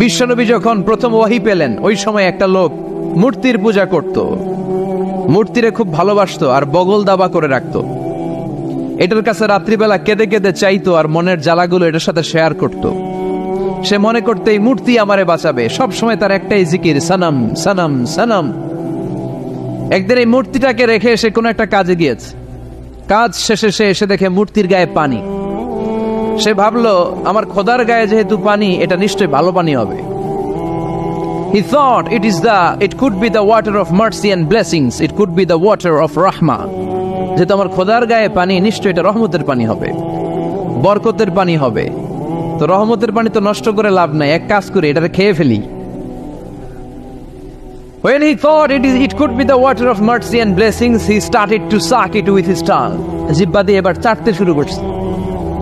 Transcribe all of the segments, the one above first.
বিশ্বনবী যখন প্রথম ওহী পেলেন, ওই সময় একটা লোক মূর্তির পূজা করত, মূর্তিরে খুব ভালোবাসতো আর বগল দাবা করে রাখতো। এটার কাছে রাত্রিবেলা কেঁদে কেঁদে চাইতো আর মনের জ্বালাগুলো এটার সাথে শেয়ার করত। সে মনে করতে এই মূর্তি আমারে বাঁচাবে, সব সময় তার একটাই জিকির, সানাম সানাম সানাম। একদিন এই মূর্তিটাকে রেখে সে কোনো একটা কাজে গিয়েছে, কাজ শেষে সে এসে দেখে মূর্তির গায়ে পানি। সে ভাবলো আমার খোদার গায়ে যেহেতু পানি, এটা নিশ্চয়ই ভালো পানি হবে। He thought it could be the water of mercy and blessings, it could be the water of rahmah. যেহেতু আমার খোদার গায়ে পানি, নিশ্চয়ই এটা রহমতের পানি হবে, বরকতের পানি হবে। তো রহমতের পানি তো নষ্ট করে লাভ নাই, এক কাজ করে এটাকে খেয়ে ফেলি। When he thought it could be the water of mercy and blessings, he started to suck it with his tongue. জিহ্বা দিয়ে এবার চাটতে শুরু করছে,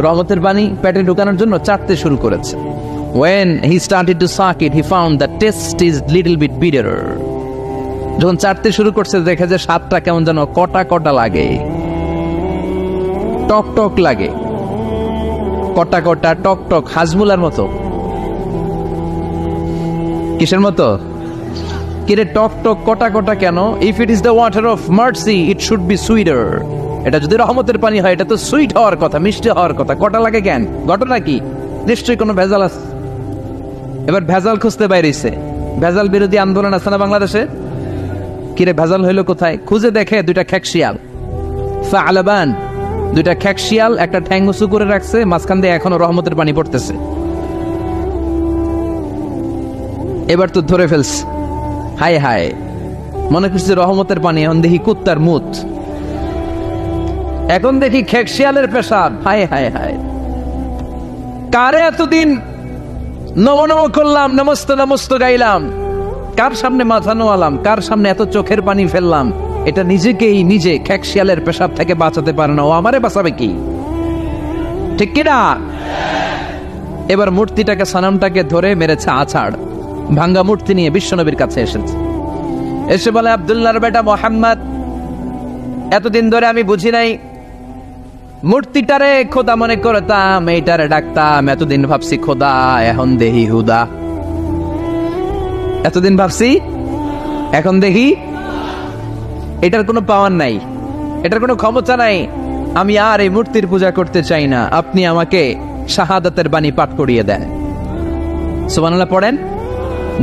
রহমতের পানি পেটে ঢোকানোর জন্য চাটতে শুরু করেছে। When he started to suck it, he found the taste is little bit bitter. যখন চাটতে শুরু করছে দেখে যে স্বাদটা কেমন যেন কটা কটা লাগে, টক টক লাগে, কটা কটা টক টক, হাজমুলার মতো। কিসের মতো? কিরে টক টক কটা কটা কেন? If it is the water of mercy, it should be sweeter. এটা যদি রহমতের পানি হয়, এটা তো সুইট হওয়ার কথা, মিষ্টি হওয়ার কথা। কটা লাগে কেন? ঘটনা কি? নিশ্চয়ই কোনো ভেজাল আছে। এবার ভেজাল খুঁজতে বাইরেছে, ভেজাল বিরোধী আন্দোলন আছে না বাংলাদেশে? কিরে ভেজাল হইলো কোথায়? খুঁজে দেখে দুইটা খেকশিয়াল, ফালাবান, দুইটা খেকশিয়াল একটা ঠ্যাং উঁচু করে রাখছে, মাঝখান দিয়ে এখনো রহমতের পানি পড়তেছে। এবার তো ধরে ফেলছে, হায় হায়, মনে করছে রহমতের পানি, এখন দেখি কুত্তার মুত, এখন দেখি খেকশিয়ালের পেশাব, হায় হায় হায়। কারে এতদিন নম নম করলাম, নমস্ত নমস্ত গাইলাম, কার সামনে মাথা নোয়ালাম, কার সামনে এত চোখের পানি ফেললাম, এটা নিজেকেই নিজে খেকশিয়ালের পেশাব থেকে বাঁচাতে পারে না, ও আমারে বাঁচাবে কি? ঠিক কিনা? এবার মূর্তিটাকে, সানামটাকে ধরে মেরেছে আছাড়, ভাঙ্গা মূর্তি নিয়ে বিশ্বনবীর কাছে এসেছে। এসে বলে, আব্দুল্লাহর বেটা মোহাম্মদ, এতদিন ধরে আমি বুঝি নাই মূর্তিটারে খোদা মনে করতাম, এইটারে ডাকতাম, এতদিন ভাবছি খোদা, এখন দেহি হুদা। এতদিন ভাবছি, এখন দেখি এটার কোনো পাওয়ার নাই, এটার কোনো ক্ষমতা নাই। আমি আর এই মূর্তির পূজা করতে চাই না, আপনি আমাকে শাহাদাতের বাণী পাঠ করিয়ে দেন। সুবহানাল্লাহ পড়েন।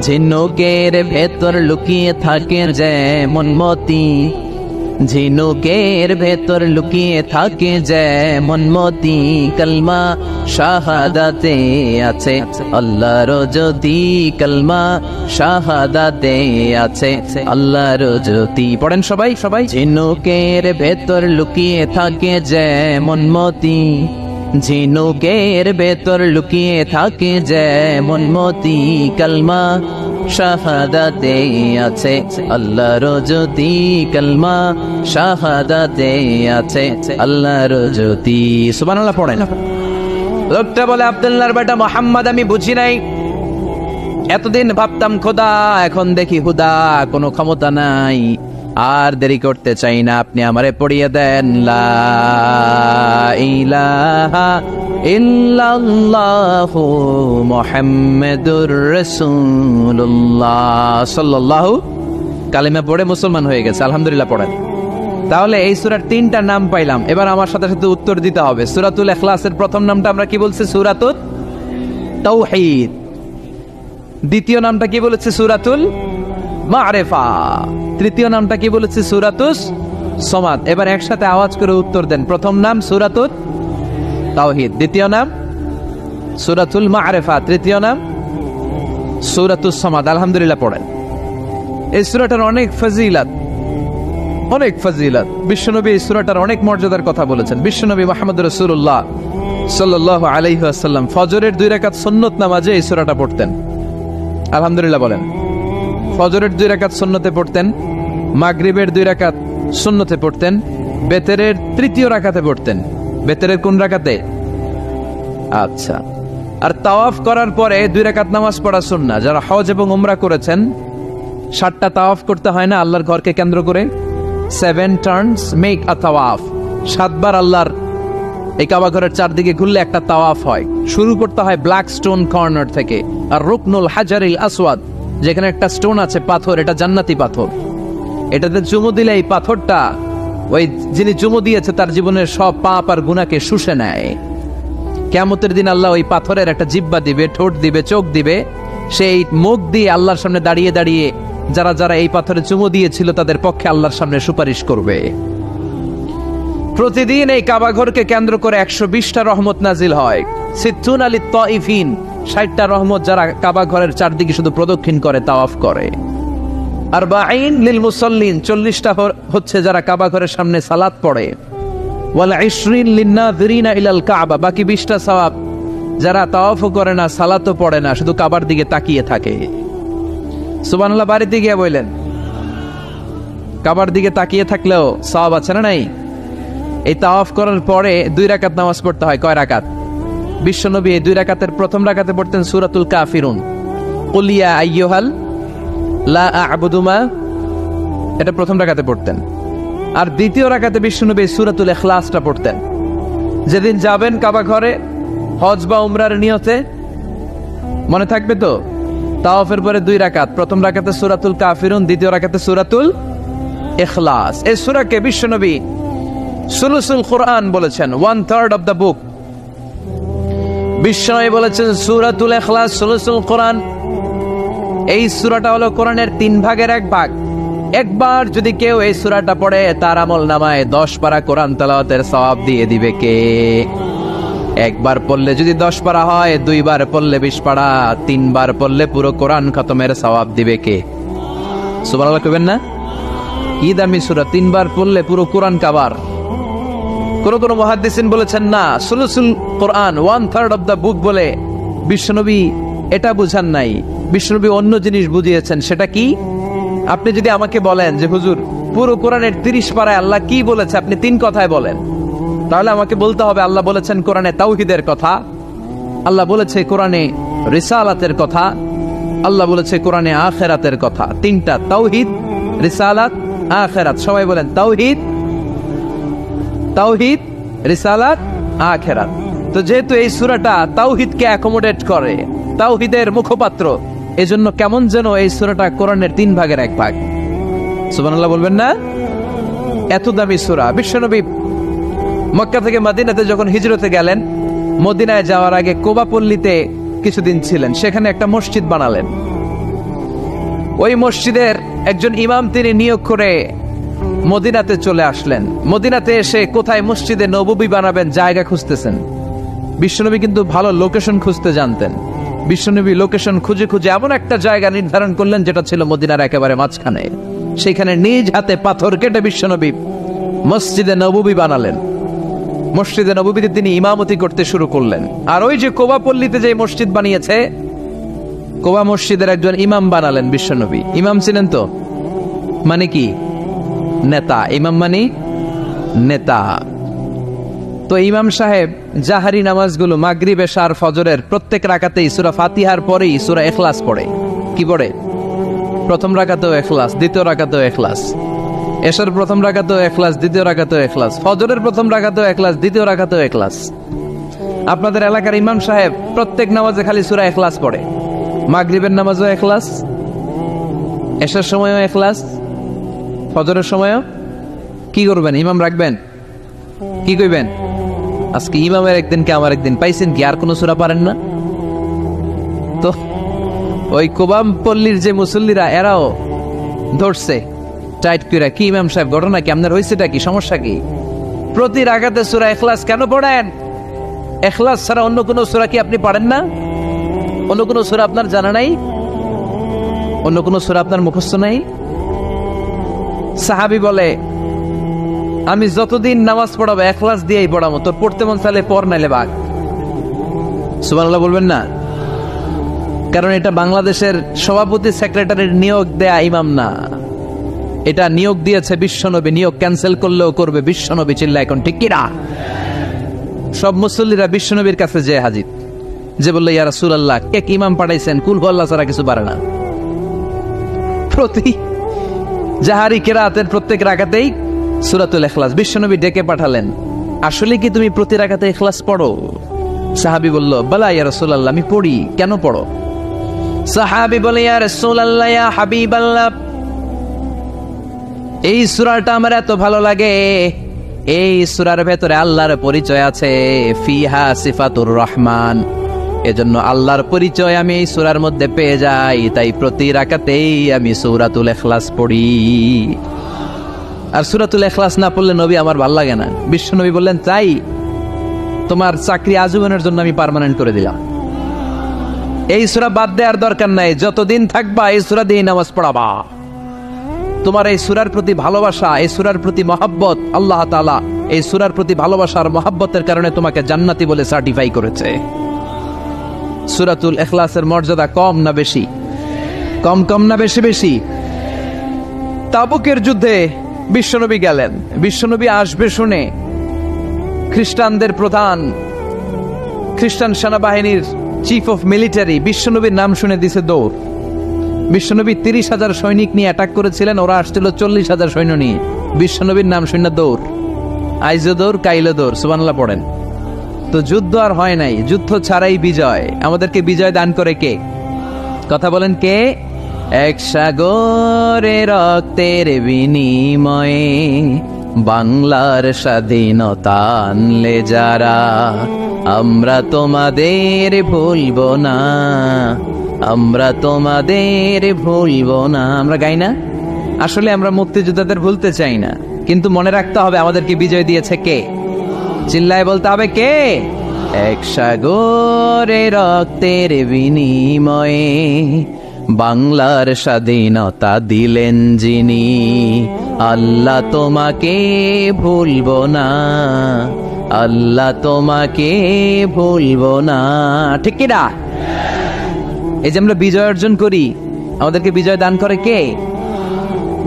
ঝিনুকের ভেতর লুকিয়ে থাকে যেমন মতি, ঝিনুকের ভেতর লুকিয়ে থাকে যেমন মতি, কলমা শাহাদাতে আছে আল্লাহর জ্যোতি, কলমা শাহাদাতে আছে আল্লাহর জ্যোতি। পড়েন সবাই সবাই। ঝিনুকের ভেতর লুকিয়ে থাকে যেমন মতি, ঝিনুকের ভেতর লুকিয়ে থাকে যেমন মতি, কলমা শাহাদাতে আছে আল্লাহর জ্যোতি, কলমা শাহাদাতে আছে আল্লাহর জ্যোতি। সুবহানাল্লাহ পড়েন। লোকটা বলে, আব্দুল্লাহর বেটা মোহাম্মদ, আমি বুঝি নাই, এতদিন ভাবতাম খোদা, এখন দেখি হুদা, কোনো ক্ষমতা নাই, আর দেরি করতে চাই না, আপনি আমারে পড়িয়ে দেন লা ইলাহা ইল্লাল্লাহু মুহাম্মাদুর রাসূলুল্লাহ সাল্লাল্লাহু। কালিমা পড়ে মুসলমান হয়ে গেছে, আলহামদুলিল্লাহ পড়েন। তাহলে এই সূরার তিনটা নাম পাইলাম, এবার আমার সাথে সাথে উত্তর দিতে হবে। সূরাতুল ইখলাসের প্রথম নামটা আমরা কি বলছি? সূরাতুত তাওহীদ। দ্বিতীয় নামটা কি বলেছে? সূরাতুল মা'রিফা। তৃতীয় নামটা কি বলেছে? সূরাতুস সমাদ। এবার একসাথে আওয়াজ করে উত্তর দেন। প্রথম নাম সূরাতুত তাওহীদ, দ্বিতীয় নাম সূরাতুল মা'রিফা, তৃতীয় নাম সূরাতুস সমাদ। আলহামদুলিল্লাহ পড়েন। এই সূরাটার অনেক ফজিলত, অনেক ফজিলত। বিশ্বনবী এই সূরাটার অনেক মর্যাদার কথা বলেছেন। বিশ্বনবী মুহাম্মদ রাসূলুল্লাহ সাল্লাল্লাহু আলাইহি ওয়াসাল্লাম ফজরের 2 রাকাত সুন্নত নামাজে এই সূরাটা পড়তেন। আলহামদুলিল্লাহ বলেন। ফজরের 2 রাকাত সুন্নতে পড়তেন, মাগরিবের 2 রাকাত সুন্নতে পড়তেন, বেতেরের 3য় রাকাতে পড়তেন। বেতেরের কোন রাকাতে? আচ্ছা। আর তাওয়াফ করার পরে 2 রাকাত নামাজ পড়া সুন্নাহ। যারা হজ এবং উমরা করেছেন, 7টা তাওয়াফ করতে হয় না আল্লাহর ঘরকে কেন্দ্র করে? 7 টার্নস মেক আ তাওয়াফ। 7 বার আল্লাহর এই কাবা ঘরের চারদিকে ঘুরলে একটা তাওয়াফ হয়। শুরু করতে হয় ব্ল্যাক স্টোন কর্নার থেকে, আর রুকনুল হাজারিল আসওয়াদ, যেখানে একটা স্টোন আছে পাথর, এটা জান্নাতি পাথর। এটাতে চুমু দিলে এই পাথরটা ওই যিনি চুমু দিয়েছে তার জীবনের সব পাপ আর গুনাহকে শুষে নেয়। কিয়ামতের দিন আল্লাহ ওই পাথরের একটা জিহ্বা দিবে, ঠোঁট দিবে, চোখ দিবে। সেই মুখ দিয়ে আল্লাহর সামনে দাঁড়িয়ে দাঁড়িয়ে যারা যারা এই পাথরে চুমু দিয়েছিল তাদের পক্ষে আল্লাহর সামনে সুপারিশ করবে। প্রতিদিন এই কাবা ঘরকে কেন্দ্র করে 120টা রহমত নাজিল হয়। সিত্তুন আলী তাইফিন, 60টা রহমত যারা কাবা ঘরের চারদিকে শুধু প্রদক্ষিণ করে, তাওয়াফ করে। আরবাঈন লিল মুসাল্লিন, 40টা হচ্ছে যারা কাবা ঘরের সামনে সালাত পড়ে। ওয়াল 20 লিন্নাযিরিনা ইলাল কাবা, বাকি 20টা সওয়াব যারা তাওয়াফও করে না, সালাতও পড়ে না, শুধু কাবার দিকে তাকিয়ে থাকে। সুবহানাল্লাহ, বাড়িতে গিয়ে বললেন কাবার দিকে তাকিয়ে থাকলেও সওয়াব আছে না নাই? এই তাওয়াফ করার পরে 2 রাকাত নামাজ পড়তে হয়। কয় রাকাত? বিশ্বনবী এই 2 রাকাতের প্রথম রাকাতে পড়তেন সূরাতুল কাফিরুন, কুল ইয়া আইয়ুহাল লা আ'বুদু মা, এটা প্রথম রাকাতে পড়তেন। আর দ্বিতীয় রাকাতে বিশ্বনবী সূরাতুল ইখলাসটা পড়তেন। যেদিন যাবেন কাবা ঘরে হজ বা উমরার নিয়তে, মনে থাকবে তো? তাওয়াফের পরে 2 রাকাত, প্রথম রাকাতে সূরাতুল কাফিরুন, দ্বিতীয় রাকাতে সূরাতুল ইখলাস। এই সূরাকে বিশ্বনবী সুলুসুল কোরআন বলেছেন, 1/3 অফ দ্য বুক। বিশ্বনবী বলেছেন সূরাতুল ইখলাস সুলুসুল কোরআন। এই সূরাটা হলো কোরআনের 3 ভাগের 1 ভাগ। একবার যদি কেউ এই সূরাটা পড়ে তার আমল নামায় 10 পারা কোরআন তেলাওয়াতের সওয়াব দিয়ে দিবে কে? একবার পড়লে যদি 10 পারা হয়, 2 বার পড়লে 20 পারা, 3 বার পড়লে পুরো কোরআন খতমের সওয়াব দিবে কে? সুবহানাল্লাহ কইবেন না? কি দামি সূরা, 3 বার পড়লে পুরো কোরআন কাবার। কোন মুহাদ্দিসিন বলেছেন না, সুলুসুল কোরআন 1/3 অফ দ্য বুক বলে বিশ্বনবী এটা বুঝান নাই, বিশ্বনবী অন্য জিনিস বুঝিয়েছেন। সেটা কি? আপনি যদি আমাকে বলেন যে হুজুর পুরো কোরআনের 30 পারায় আল্লাহ কি বলেছে, আপনি 3 কথায় বলেন, তাহলে আমাকে বলতে হবে আল্লাহ বলেছেন কোরআনে তাওহীদের কথা, আল্লাহ বলেছে কোরআনে রিসালাতের কথা, আল্লাহ বলেছে কোরআনে আখিরাতের কথা। 3টা, তাওহীদ, রিসালাত, আখিরাত। সবাই বলেন তাওহীদ, তাওহীদ, রিসালাত, আখিরাত। তো যেহেতু এই সূরাটা তাওহীদকে অ্যাকোমোডেট করে, তাওহীদের মুখপাত্র, এজন্য কেমন যেন এই সূরাটা কোরআনের 3 ভাগের 1 ভাগ। সুবহানাল্লাহ বলবেন না? এত দামি সূরা। বিশ্বনবী মক্কা থেকে মদিনাতে যখন হিজরতে গেলেন, মদিনায় যাওয়ার আগে কোবা পল্লীতে কিছুদিন ছিলেন, সেখানে একটা মসজিদ বানালেন। ওই মসজিদের একজন ইমাম তিনি নিয়োগ করে মদিনাতে চলে আসলেন। মদিনাতে এসে কোথায় মসজিদে নববী বানাবেন জায়গা খুঁজতেছেন। বিশ্বনবী কিন্তু ভালো লোকেশন খুঁজতে জানতেন। বিশ্বনবী লোকেশন খুঁজে খুঁজে এমন একটা জায়গা নির্ধারণ করলেন যেটা ছিল মদিনার একেবারে মাঝখানে। সেখানে নিজ হাতে পাথর কেটে বিশ্বনবী মসজিদে নববী বানালেন। মসজিদে নববীতে তিনি ইমামতি করতে শুরু করলেন। আর ওই যে কোবা পল্লীতে যে মসজিদ বানিয়েছে, কোবা মসজিদের একজন ইমাম বানালেন বিশ্বনবী। ইমাম ছিলেন তো, মানে কি? নেতা। ইমাম মানে নেতা। তো ইমাম সাহেব জাহারি নামাজগুলো মাগরিব, এশা আর ফজরের প্রত্যেক রাকাতেই সূরা ফাতিহার পরেই সূরা ইখলাস পড়ে। কি পড়ে? প্রথম রাকাতেও ইখলাস, দ্বিতীয় রাকাতেও ইখলাস, এশার প্রথম রাকাতেও ইখলাস, দ্বিতীয় রাকাতেও ইখলাস, ফজরের প্রথম রাকাতেও ইখলাস, দ্বিতীয় রাকাতেও ইখলাস। আপনাদের এলাকার ইমাম সাহেব প্রত্যেক নামাজে খালি সূরা ইখলাস পড়ে। মাগরিবের নামাজও ইখলাস, এশার সময়ও ইখলাস, ফজরের সময়ও। কি করবেন? ইমাম রাখবেন? কি কইবেন? আজকে ইমামের একদিনকে আমার একদিন পাইছেন কি? আর কোন সূরা পারেন না? তো ওই কোবাম পল্লীর যে মুসল্লিরা এরাও ধরছে টাইট করে। কি ইমাম সাহেব, ঘটনা কি? আপনার হয়েছেটা কি? সমস্যা কি? প্রতি রাকাতে সূরা ইখলাস কেন পড়েন? ইখলাস ছাড়া অন্য কোন সূরা কি আপনি পারেন না? অন্য কোন সূরা আপনার জানা নাই? অন্য কোন সূরা আপনার মুখস্থ নাই? সাহাবী বলে, আমি যতদিন নামাজ পড়াবো ইখলাস দিয়েই পড়াবো, তোর পড়তে মন চাইলে পড়, নাইলে বাগ। সুবহানাল্লাহ বলবেন না? কারণ এটা বাংলাদেশের সভাপতি সেক্রেটারির নিয়োগ দেয়া ইমাম না, এটা নিয়োগ দিয়েছে বিশ্বনবী। নিয়োগ ক্যান্সেল করলেও করবে বিশ্বনবী। চিল্লা এখন ঠিক কিনা? সব মুসল্লিরা বিশ্বনবীর কাছে যে হাজির, যে বললো ইয়া রাসূলুল্লাহ, এক ইমাম পাঠাইছেন, কুল আল্লাহ ছাড়া কিছু পারে না। প্রতি জাহারি কিরাতের প্রত্যেক রাকাতেই সূরাতুল ইখলাস। বিশ্বনবী ডেকে পাঠালেন, আসলে কি তুমি প্রতি রাকাতে ইখলাস পড়ো? সাহাবী বলল, বালা ইয়া রাসূলুল্লাহ, আমি পড়ি। কেন পড়ো? সাহাবী বলে, ইয়া রাসূলুল্লাহ, ইয়া হাবিবাল্লাহ, এই সূরাটা আমার এত ভালো লাগে, এই সূরার ভেতরে আল্লাহর পরিচয় আছে, ফিহা সিফাতুর রহমান, এজন্য আল্লাহর পরিচয় আমি এই সূরার মধ্যে পেয়ে যাই, তাই প্রতি রাকাতেই আমি সূরাতুল ইখলাস পড়ি। আর সূরাতুল ইখলাস না পড়লে নবী আমার ভাল লাগে না। বিশ্বনবী বললেন, তাই তোমার চাকরি আজীবনের জন্য আমি পার্মানেন্ট করে দিলাম। এই সূরা বাদ দেওয়ার দরকার নাই, যতদিন থাকবা এই সূরা দিয়ে নামাজ পড়াবা। তোমার এই সূরার প্রতি ভালোবাসা, এই সূরার প্রতি মহব্বত, আল্লাহ তাআলা এই সূরার প্রতি ভালোবাসার মহব্বতের কারণে তোমাকে জান্নাতি বলে সার্টিফাই করেছে। সূরাতুল ইখলাসের মর্যাদা কম না বেশি? কম কম না বেশি বেশি? তাবুকের যুদ্ধে বিশ্বনবী গেলেন। বিশ্বনবী আসবে শুনে খ্রিস্টানদের প্রধান, খ্রিস্টান সেনাবাহিনীর চিফ অফ মিলিটারি বিশ্বনবীর নাম শুনে দিছে দৌড়। বিশ্বনবী 30,000 সৈনিক নিয়ে অ্যাটাক করেছিলেন, ওরা আসছিল 40,000 সৈন্য নিয়ে। বিশ্বনবীর নাম শুনে দৌড়। আইজো দৌড়, কাইলো দৌড়, সুবহানাল্লাহ পড়েন। তো যুদ্ধ আর হয় নাই, যুদ্ধ ছাড়াই বিজয়। আমাদেরকে বিজয় দান করে কে? কথা বলেন, কে? এক সাগরে রক্তের বিনিময়ে বাংলার স্বাধীনতা আনলে যারা, আমরা তোমাদের ভুলবো না, আমরা তোমাদের ভুলবো না। আমরা গাই না? আসলে আমরা মুক্তিযোদ্ধাদের ভুলতে চাই না, কিন্তু মনে রাখতে হবে আমাদেরকে বিজয় দিয়েছে কে। চিল্লায় বলতে হবে, কে? এক সাগরে রক্তের বিনিময়ে বাংলার স্বাধীনতা দিলেন যিনি, আল্লাহ তোমাকে ভুলবো না, আল্লাহ তোমাকে ভুলবো না। ঠিক কি না? এই যে আমরা বিজয় অর্জন করি, আমাদেরকে বিজয় দান করে কে?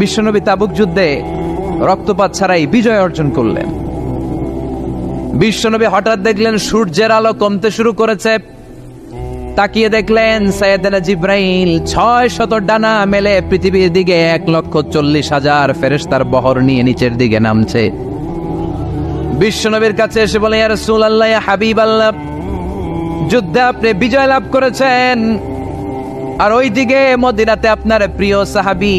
বিশ্বনবী তাবুক যুদ্ধে রক্তপাত ছাড়াই বিজয় অর্জন করলেন। বিশ্বনবী হঠাৎ দেখলেন সূর্যের আলো কমতে শুরু করেছে। তাকিয়ে দেখলেন সাইয়েদনা জিবরাইল 600 ডানা মেলে পৃথিবীর দিকে 1,40,000 ফেরেশতার বহর নিয়ে নিচের দিকে নামছে। বিশ্বনবীর কাছে এসে বলে, ইয়া রাসূলুল্লাহ, ইয়া হাবিবাল্লাহ, যুদ্ধে আপনি বিজয় লাভ করেছেন, আর ওইদিকে মদিনাতে আপনার প্রিয় সাহাবী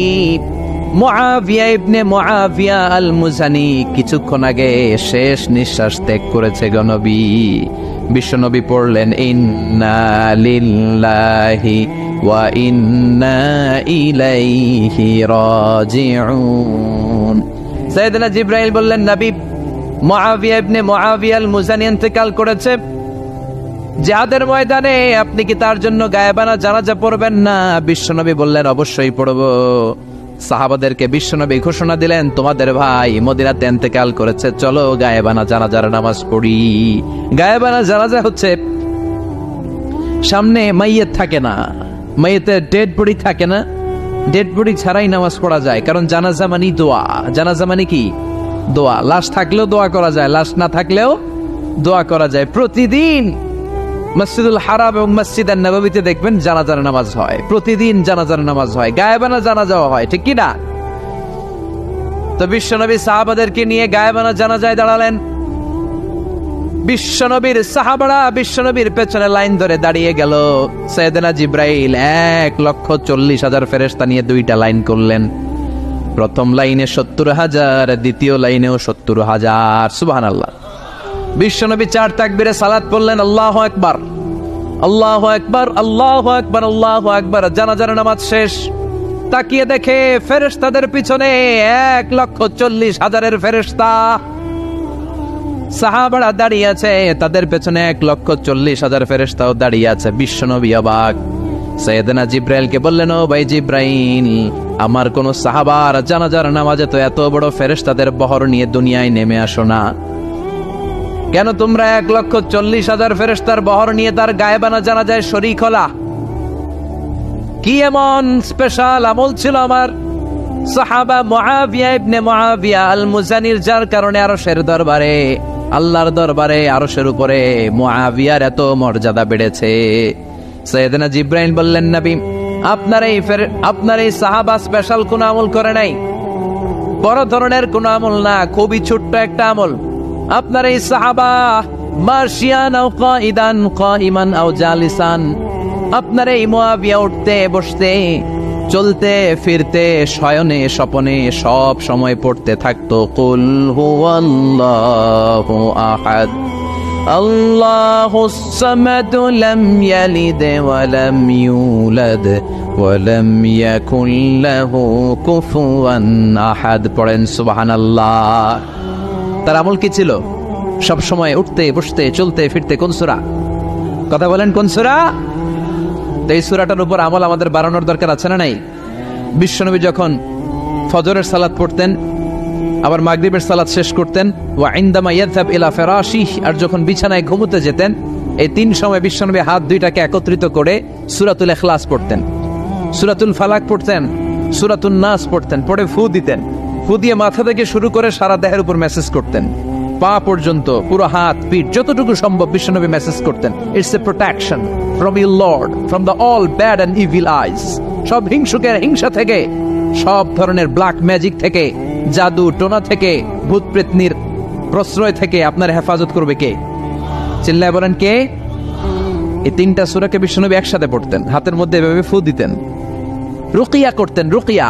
মুআবিয়া ইবনে মুআবিয়া আল মুজানি কিছুক্ষণ আগে শেষ নিঃশ্বাস ত্যাগ করেছে গো নবী। বিশ্বনবী পড়লেন, ইন্না লিল্লাহি ওয়া ইন্না ইলাইহি রাজিউন। সাইয়েদনা জিবরাইল বললেন, নবী, মুআবিয়া ইবনে মুআবিয়া আল মুজানি ইন্তেকাল করেছে জিহাদের ময়দানে, আপনি কি তার জন্য গায়েবানা জানাজা পড়বেন না? বিশ্বনবী বললেন, অবশ্যই পড়ব। সাহাবাদেরকে বিশ্বনবী ঘোষণা দিলেন, তোমাদের ভাই মদিনাতে ইন্তেকাল করেছে, চলো গায়েবানা জানাজার নামাজ পড়ি। গায়েবানা জানাজা হচ্ছে সামনে মাইয়িত থাকে না, মাইয়িতের ডেড বডি থাকে না, ডেড বডি ছাড়াই নামাজ পড়া যায়, কারণ জানাজা মানে দোয়া। জানাজা মানে কি? দোয়া। লাশ থাকলেও দোয়া করা যায়, লাশ না থাকলেও দোয়া করা যায়। প্রতিদিন মসজিদুল হারাম এবং মসজিদুন নববীতে দেখবেন জানাজার নামাজ হয়, প্রতিদিন জানাজার নামাজ হয়, গায়েবানা জানাজাও হয়, ঠিক কি না? তো বিশ্বনবী সাহাবাদেরকে নিয়ে গায়েবানা জানাজায় দাঁড়ালেন। বিশ্বনবীর সাহাবারা বিশ্বনবীর পেছনে লাইন ধরে দাঁড়িয়ে গেল। সাইয়েদনা জিবরাইল 1,40,000 ফেরেশতা নিয়ে 2টা লাইন করলেন। প্রথম লাইনে 70,000, দ্বিতীয় লাইনেও 70,000। সুবহানাল্লাহ। বিশ্বনবী 4 তাকবীরে সালাত পড়লেন, আল্লাহু আকবার, আল্লাহু আকবার, আল্লাহু আকবার, আল্লাহু আকবার। জানাজার নামাজ শেষ। তাকিয়ে দেখে ফেরেশতাদের পিছনে 1,40,000 ফেরেশতা। সাহাবারা দাঁড়িয়ে আছে, তাদের পেছনে 1,40,000 ফেরেশতাও দাঁড়িয়ে আছে। বিশ্বনবী অবাক। সাইয়েদনা জিবরাইলকে বললেন, ও ভাই জিবরাইল, আমার কোন সাহাবার জানাজার নামাজে তো এত বড় ফেরেশতাদের বহর নিয়ে দুনিয়ায় নেমে আসো না, কেন তোমরা 1,40,000 ফেরেশতার বহর নিয়ে তার গায়েবানা জানাজায় শরীক হলা? কি এমন স্পেশাল আমল ছিল আমার সাহাবা মুআবিয়া ইবনে মুআবিয়া আল মুজানির, যার কারণে আরশের দরবারে, আল্লাহর দরবারে, আরশের উপরে মুআবিয়ার এত মর্যাদা বেড়েছে? সাইয়েদনা জিবরাইল বললেন, নবী, আপনার এই সাহাবা স্পেশাল কোন আমল করে নাই, বড় ধরনের কোন আমল না, খুবই ছোট্ট একটা আমল। আপনার এই সাহাবা মাশিয়ান আও কাইদান কাইমান আও জালিসান, আপনার এই মুআবিয়া উঠতে বসতে চলতে ফিরতে শয়নে স্বপনে সব সময় পড়তে থাকতো কুল হুয়াল্লাহু আহাদ আল্লাহুস সামাদ লাম ইয়ালিদ ওয়া লাম ইউলাদ ওয়া লাম ইয়াকুল লাহু কুফুয়ান আহাদ। পড়েন সুবহানাল্লাহ। তার আমল কি ছিল? সব সময় উঠতে বসতে চলতে ফিরতে কোন সূরা? কথা বলেন, কোন সূরা? এই সূরাটার উপর আমল আমাদের বাড়ানোর দরকার আছে না নাই? বিশ্বনবী যখন ফজরের সালাত পড়তেন, আবার মাগরিবের সালাত শেষ করতেন, ওয়া ইনদামা ইয়াযহাব ইলা ফিরাশিহি, আর যখন বিছানায় ঘুমোতে যেতেন, এই তিন সময় বিশ্বনবী হাত দুইটাকে একত্রিত করে সূরাতুল ইখলাস পড়তেন, সূরাতুল ফালাক পড়তেন, সূরাতুন নাস পড়তেন, পড়ে ফু দিতেন। ফু দিয়ে মাথা থেকে শুরু করে সারা দেহের উপর মেসেজ করতেন, পা পর্যন্ত পুরো হাত পিঠ যতটুকু সম্ভব বিশ্বনবী মেসেজ করতেন। It's a protection from your lord, from the all bad and evil eyes. সব হিংসুকের হিংসা থেকে, সব ধরনের ব্ল্যাক ম্যাজিক থেকে, জাদু টোনা থেকে, ভূত প্রেতনির প্রশ্রয় থেকে আপনার হেফাজত করবে কে? চিল্লায় বলেন কে? এই তিনটা সূরাকে বিশ্বনবী একসাথে পড়তেন, হাতের মধ্যে এভাবে ফু দিতেন, রুকিয়া করতেন। রুকিয়া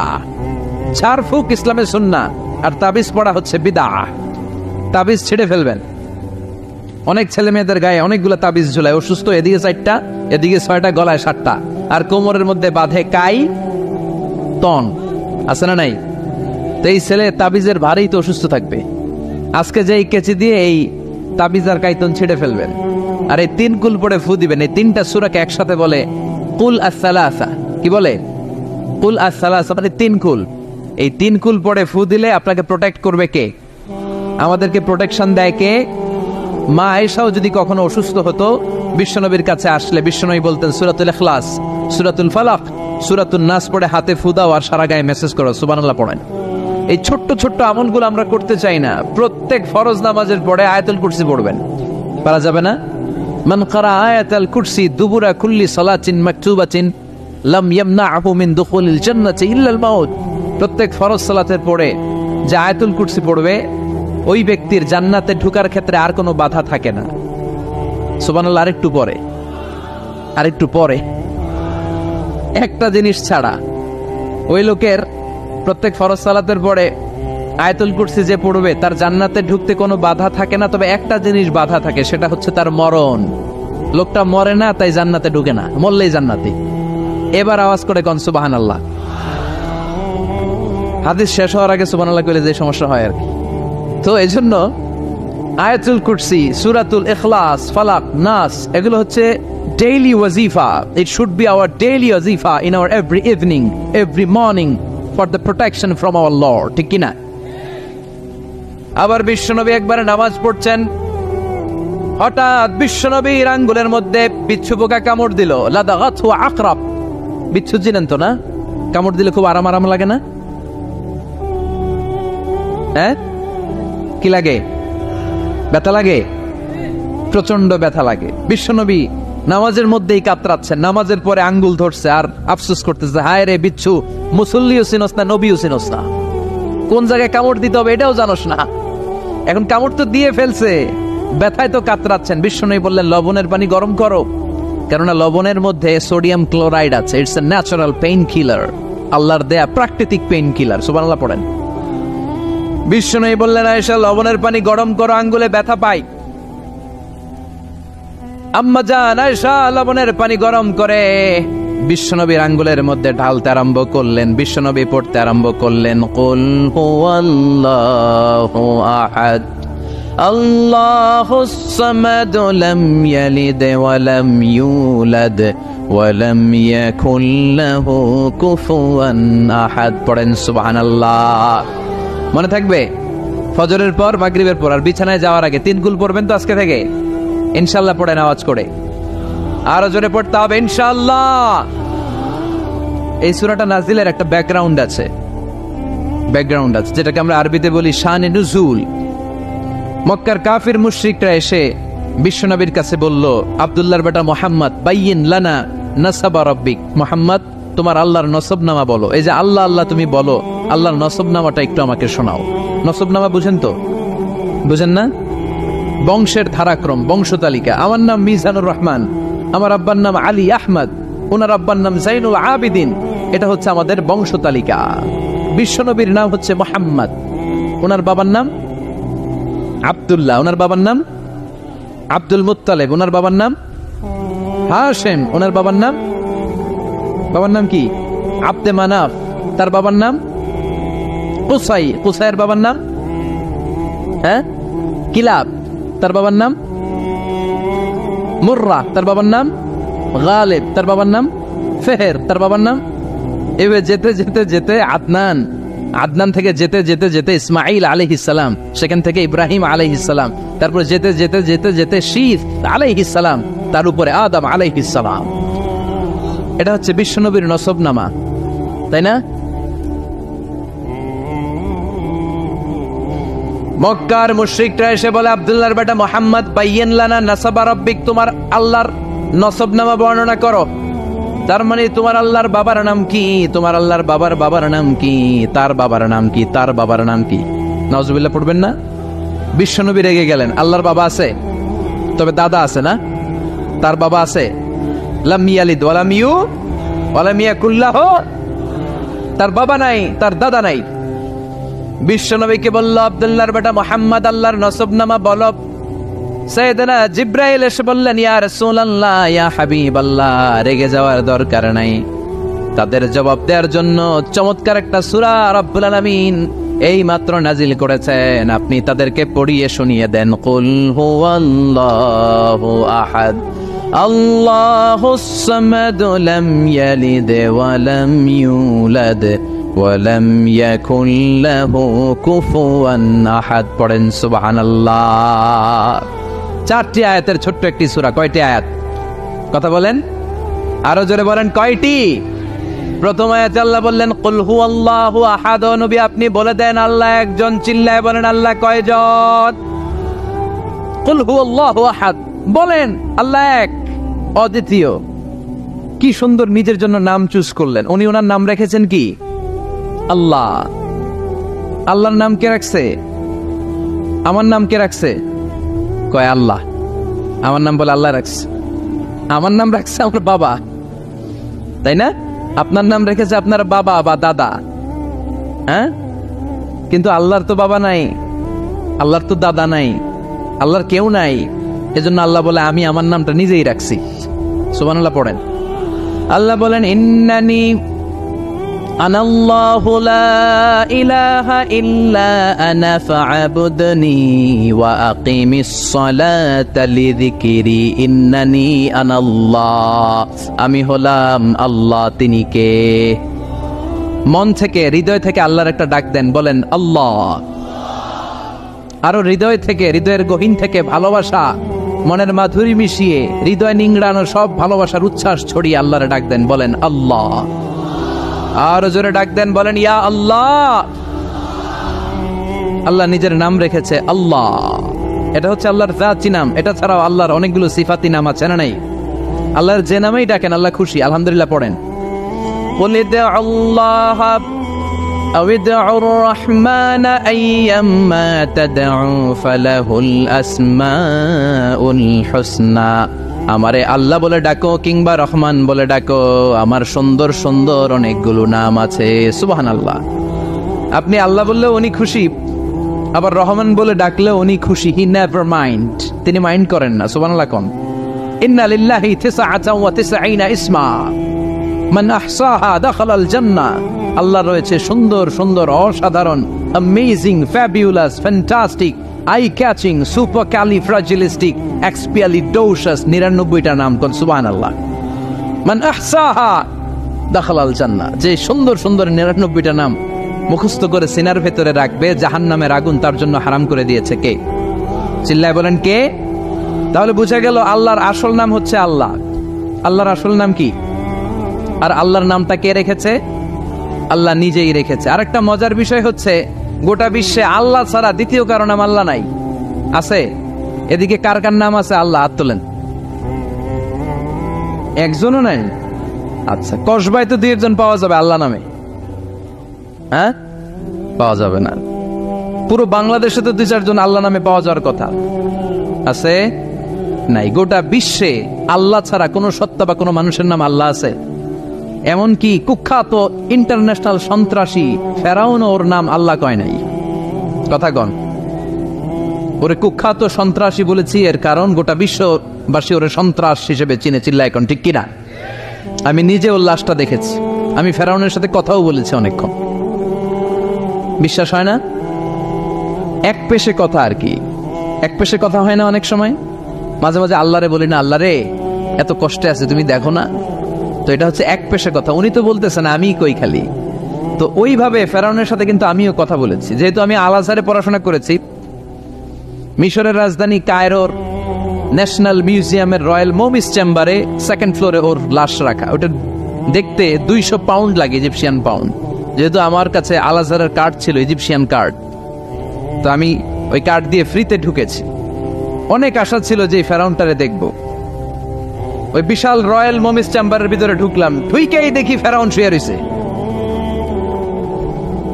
ঝাড়ফুঁক ইসলামের সুন্নাহ, আর তাবিজ পড়া হচ্ছে বিদআহ। তাবিজ ছিঁড়ে ফেলবেন। অনেক ছেলে মেয়েদের গায়ে অনেকগুলো তাবিজ ঝুলায়, অসুস্থ এদিকে 4টা এদিকে 6টা, গলায় 7টা, আর কোমরের মধ্যে বাঁধে কাই তন, আছে না নাই? তো এই ছেলে তাবিজের ভারেই তো অসুস্থ থাকবে। আজকে যে এই কেচি দিয়ে এই তাবিজ আর কাইতন ছিঁড়ে ফেলবেন, আর এই 3 কুল পড়ে ফু দিবেন। এই 3টা সূরাকে একসাথে বলে কুল আস-সালাসা। কি বলে? কুল আস-সালাসা, মানে 3 কুল। এই 3 কুল পড়ে ফু দিলে আপনাকে প্রোটেক্ট করবে কে? আমাদেরকে প্রোটেকশন দেয় কে? মা আয়েশাও যদি কখনো অসুস্থ হতো, বিশ্বনবীর কাছে আসলে বিশ্বনবী বলতেন সূরাতুল ইখলাস, সূরাতুল ফালাক, সূরাতুন নাস পড়ে হাতে ফু দাও আর সারা গায়ে মেসেজ করো, সুবহানাল্লাহ পড়েন। এই ছোট্ট ছোট্ট আমলগুলো আমরা করতে চাই না। প্রত্যেক ফরজ নামাজের পরে আয়াতুল কুরসি পড়বেন, পারা যাবে না? মান ক্বারা আয়াতুল কুরসি দুবুরা কুল্লি সালাতিন মাকতুবাতিন লাম ইয়ামনাহু মিন দুখুলিল জান্নাতি ইল্লাল মাউত। প্রত্যেক ফরজ সালাতের পরে যে আয়াতুল কুরসি পড়বে, ওই ব্যক্তির জান্নাতে ঢোকার ক্ষেত্রে আর কোনো বাধা থাকে না। সুবহানাল্লাহ। আরেকটু পরে একটা জিনিস ছাড়া, ওই লোকের প্রত্যেক ফরজ সালাতের পরে আয়াতুল কুরসি যে পড়বে, তার জান্নাতে ঢুকতে কোনো বাধা থাকে না। তবে একটা জিনিস বাধা থাকে, সেটা হচ্ছে তার মরণ। লোকটা মরে না, তাই জান্নাতে ঢুকে না, মরলেই জান্নাতি। এবার আওয়াজ করে কোন সুবহানাল্লাহ। হাদিস শেষ হওয়ার আগে সুবহানাল্লাহ কইলে যে সমস্যা হয় আর কি। তো এজন্য আয়াতুল কুরসি, সূরাতুল ইখলাস, ফালাক, নাস, এগুলো হচ্ছে ডেইলি ওয়াজিফা। It should be our daily ওয়াজিফা in our every evening, every morning, for the protection from our lord. ঠিক কিনা? আবার বিশ্বনবী একবার নামাজ পড়ছেন, হঠাৎ বিশ্বনবীর আঙ্গুলের মধ্যে বিচ্ছু পোকা কামড় দিল। লাদাগাতহু আকরাব। বিচ্ছু চিনেন তো না? কামড় দিলে খুব আরাম আরাম লাগে না? হ্যাঁ, কি লাগে? ব্যথা লাগে, প্রচন্ড ব্যথা লাগে। বিশ্বনবী নামাজের মধ্যেই কাতরাচ্ছেন, নামাজের পরে আঙ্গুল ধরছে আর আফসোস করতেছে, হায় রে বিচ্ছু, মুসল্লিও চিনস না, নবীও চিনস না, কোন জায়গায় কামড় দিতে হবে এটাও জানোস না, এখন কামড় তো দিয়ে ফেলছে, ব্যথায় তো কাতরাচ্ছেন। বিশ্বনবী বললেন লবণের পানি গরম করো, কেননা লবণের মধ্যে সোডিয়াম ক্লোরাইড আছে। It's a natural pain killer, আল্লাহর দেয়া প্রাকৃতিক পেইন কিলার। সুবহানাল্লাহ পড়েন। বিশ্বনবী বললেন আয়েশা, লবণের পানি গরম করো, আঙ্গুলে ব্যথা পাই। আম্মা জান আয়েশা লবণের পানি গরম করে বিশ্বনবীর আঙ্গুলের মধ্যে ঢালতে আরম্ভ করলেন। বিশ্বনবী পড়তে আরম্ভ করলেন কুল হুয়াল্লাহু আহাদ আল্লাহুস সামাদ লাম ইয়ালিদ ওয়া লাম ইউলাদ ওয়া লাম ইয়াকুল লাহু কুফুয়ান আহাদ। পড়েন সুবহানাল্লাহ। মনে থাকবে? ফজরের পর, মাগরিবের পর আর বিছানায় যাওয়ার আগে 3 কুল পড়বেন তো আজকে থেকে, ইনশাআল্লাহ। পড়েন আওয়াজ করে, আরো জোরে পড়তে হবে ইনশাআল্লাহ। এই সূরাটা নাজিলের একটা ব্যাকগ্রাউন্ড আছে, যেটাকে আমরা আরবিতে বলি শানে নুজুল। মক্কার কাফির মুশরিকরা এসে বিশ্বনবীর কাছে বলল, আব্দুল্লাহর বেটা মুহাম্মদ, বাইয়িন লানা নাসাবা রাব্বিক, মুহাম্মদ তোমার আল্লাহর নসবনামা বলো। এই যে আল্লাহ আল্লাহ তুমি বলো, আল্লাহর নসবনামাটা একটু আমাকে শোনাও। নসবনামা বুঝেন তো? বুঝেন না? বংশের ধারাক্রম, বংশ তালিকা। আমার নাম মিজানুর রহমান, আমার আব্বার নাম আলী আহমদ, ওনার আব্বার নাম জাইনুল আবিদিন। এটা হচ্ছে আমাদের বংশ তালিকা। বিশ্বনবীর নাম হচ্ছে মুহাম্মদ, ওনার বাবার নাম আব্দুল্লাহ, ওনার বাবার নাম আব্দুল মুত্তালিব, ওনার বাবার নাম হাশেম, ওনার বাবার নাম কি? আব্দে মানাফ, তার বাবার নাম কুসাই, কুসাইয়ের বাবার নাম কিলাব, তার বাবার নাম মুররা, তার বাবার নাম গালিব, তার বাবার নাম ফেহের, তার বাবার নাম। এভাবে যেতে যেতে যেতে আদনান, আদনান থেকে যেতে যেতে যেতে ইসমাইল আলাইহিস সালাম, সেখান থেকে ইব্রাহিম আলাইহিস সালাম, তারপর যেতে যেতে যেতে যেতে শীত আলাইহিস সালাম, তার উপরে আদম আলাইহিস সালাম। এটা হচ্ছে বিশ্বনবীর নসবনামা, তাই না? মক্কার মুশরিকরা এসে বলে, আব্দুল্লাহর বেটা মুহাম্মদ, বাইয়িন লানা নাসাবা রাব্বিক, তোমার আল্লাহর নসবনামা বর্ণনা করো। তার মানে তোমার আল্লাহর বাবার নাম কি? তোমার আল্লাহর বাবার নাম কি? তার বাবার নাম কি? তার বাবার নাম কি? নাউজুবিল্লাহ পড়বেন না? বিশ্বনবী রেগে গেলেন। আল্লাহর বাবা আছে, তবে দাদা আছে না? তার বাবা আছে? লাম ইয়ালিদ ওয়া লাম ইউলাদ ওয়া লাম ইয়াকুল লাহু, তার বাবা নাই, তার দাদা নাই। বিশ্বনবীকে বলল, আব্দুল্লাহর বেটা মুহাম্মদ, আল্লাহর নসবনামা বলো। সাইয়েদনা জিব্রাইল এসে বললেন, ইয়া রাসূলুল্লাহ, ইয়া হাবিবাল্লাহ, রেগে যাওয়ার দরকার নাই। তাদের জবাব দেওয়ার জন্য চমৎকার একটা সূরা রব্বুল আলামিন এই মাত্র নাজিল করেছেন, আপনি তাদেরকে পড়িয়ে শুনিয়ে দেন। কুল হুয়াল্লাহু আহাদ, আল্লাহুস সামাদ, লাম ইয়ালিদ ওয়া লাম ইউলাদ ওয়া লাম ইয়াকুল লাহু কুফুয়ান আহাদ। পড়েন সুবহানাল্লাহ। 4টি আয়াতের ছোট্ট একটি সূরা। কয়টি আয়াত? কথা বলেন, আরো জোরে বলেন, কয়টি? প্রথম আয়াতে আল্লাহ বললেন কুল হুয়াল্লাহু আহাদ। নবী আপনি বলে দেন আল্লাহ একজন। চিল্লায় বলেন আল্লাহ কয়জন? কুল হুয়াল্লাহু আহাদ বলেন, আল্লাহ এক, অদ্বিতীয়। কি সুন্দর নিজের জন্য নাম চুজ করলেন উনি। ওনার নাম রেখেছেন কি? আল্লাহ। আল্লাহর নাম কে রাখছে? আমার নাম কে রাখছে? কয় আল্লাহ। আমার নাম বলে আল্লাহ রাখছে। আমার নাম রাখছে আমার বাবা, তাই না? আপনার নাম রেখেছে আপনার বাবা বা দাদা, হ্যাঁ? কিন্তু আল্লাহর তো বাবা নাই, আল্লাহর তো দাদা নাই, আল্লাহর কেউ নাই। এজন্য আল্লাহ বলে আমি আমার নামটা নিজেই রাখছি। সুবহানাল্লাহ পড়েন। আল্লাহ বলেন, ইন্নানি আনাল্লাহু লা ইলাহা ইল্লা আনা ফা'বুদনি ওয়া আকিমিস সালাতা লিযিকরি ইন্নানি আনাল্লাহ। আমি হলাম আল্লাহ। তিনি কে? মন থেকে, হৃদয় থেকে আল্লাহর একটা ডাক দেন, বলেন আল্লাহ। আরো হৃদয় থেকে, হৃদয়ের গহীন থেকে ভালোবাসা, মনের মাধুরী মিশিয়ে হৃদয় নিংড়ানো সব ভালোবাসার উচ্ছ্বাস ছড়িয়ে আল্লাহর ডাক দেন, বলেন আল্লাহ। আর জোরে ডাক দেন, বলেন ইয়া আল্লাহ। আল্লাহ নিজের নাম রেখেছে আল্লাহ। এটা হচ্ছে আল্লাহর জাতি নাম। এটা ছাড়াও আল্লাহর অনেকগুলো সিফাতি নাম আছে না নাই? আল্লাহর যে নামেই ডাকেন আল্লাহ খুশি। আলহামদুলিল্লাহ পড়েন। কুল ইদউল্লাহ আও ইদউর রহমান আইয়াম্মা তাদউ ফালাহুল আসমাউল হুসনা। আমারে আল্লাহ বলে ডাকো কিংবা রহমান বলে ডাকো, আমার সুন্দর সুন্দর অনেকগুলো নাম আছে। সুবহানাল্লাহ। আপনি আল্লাহ বললেও উনি খুশি, আবার রহমান বলে ডাকলেও উনি খুশি। হি নেভার মাইন্ড, তিনি মাইন্ড করেন না। সুবহানাল্লাহ কোন। ইন্না লিল্লাহি 99 ইসমা মান আহসাহা দাখালাল জান্নাহ। আল্লাহ রয়েছে সুন্দর সুন্দর, অসাধারণ, amazing, fabulous, fantastic, eye catching, supercalifragilisticexpialidocious 99টা নাম। কোন সুবহানাল্লাহ। মান আহসাহা দাখালাল জান্নাহ। যে সুন্দর সুন্দর 99টা নাম মুখস্থ করে সিনার ভেতরে রাখবে, জাহান্নামের আগুন তার জন্য হারাম করে দিয়েছে কে? চিল্লায় বলেন কে? তাহলে বুঝা গেল আল্লাহর আসল নাম হচ্ছে আল্লাহ। আল্লাহর আসল নাম কি? আর আল্লাহর নামটা কে রেখেছে? আল্লাহ নিজেই রেখেছে। আরেকটা মজার বিষয় হচ্ছে, গোটা বিশ্বে আল্লাহ ছাড়া দ্বিতীয় কারো নাম আল্লাহ নাই। আছে? এদিকে কার কার নাম আছে? আল্লাহ। হাত তোলেন। একজনও নাই? আচ্ছা, কসবায় তো 2 জন পাওয়া যাবে আল্লাহ নামে, হ্যাঁ? পাওয়া যাবে না। পুরো বাংলাদেশে তো 2-4 জন আল্লাহ নামে পাওয়া যাওয়ার কথা। আছে? নাই। গোটা বিশ্বে আল্লাহ ছাড়া কোনো সত্তা বা কোনো মানুষের নাম আল্লাহ আছে? এমনকি কুখ্যাত ইন্টারন্যাশনাল সন্ত্রাসী ফেরাউন, ওর নাম আল্লাহ কয় নাই। কথা কন। ওরে কুখ্যাত সন্ত্রাসী বলেছি এর কারণ গোটা বিশ্ববাসী ওরে সন্ত্রাস হিসেবে চিনে। চিল্লা এখন ঠিক কিনা? আমি নিজে ওর লাশটা দেখেছি, আমি ফেরাউনের সাথে কথাও বলেছি অনেকক্ষণ। বিশ্বাস হয় না? এক পেশে কথা আর কি, এক পেশে কথা হয় না অনেক সময়। মাঝে মাঝে আল্লাহরে বলি না, আল্লাহ রে এত কষ্টে আছে তুমি দেখো না। তো এটা হচ্ছে এক পেশে কথা, উনি তো বলতেছেন আমি কই খালি। তো ওইভাবে ফেরাউনের সাথে কিন্তু আমিও কথা বলেছি, যেহেতু আমি আল আজহারে পড়াশোনা করেছি। মিশরের রাজধানী কায়রোর ন্যাশনাল মিউজিয়ামের রয়্যাল মোমিস চেম্বারে 2nd ফ্লোরে ওর লাশ রাখা। ওটা দেখতে 200 পাউন্ড লাগে, ইজিপশিয়ান পাউন্ড। যেহেতু আমার কাছে আল আজহারের কার্ড ছিল, ইজিপশিয়ান কার্ড, তো আমি ওই কার্ড দিয়ে ফ্রিতে ঢুকেছি। অনেক আশা ছিল যে ফেরাউনটারে দেখব। ওই বিশাল রয়্যাল মোমিস চেম্বারের ভিতরে ঢুকলাম, ঢুকেই দেখি ফেরাউন শুয়ে রয়েছে।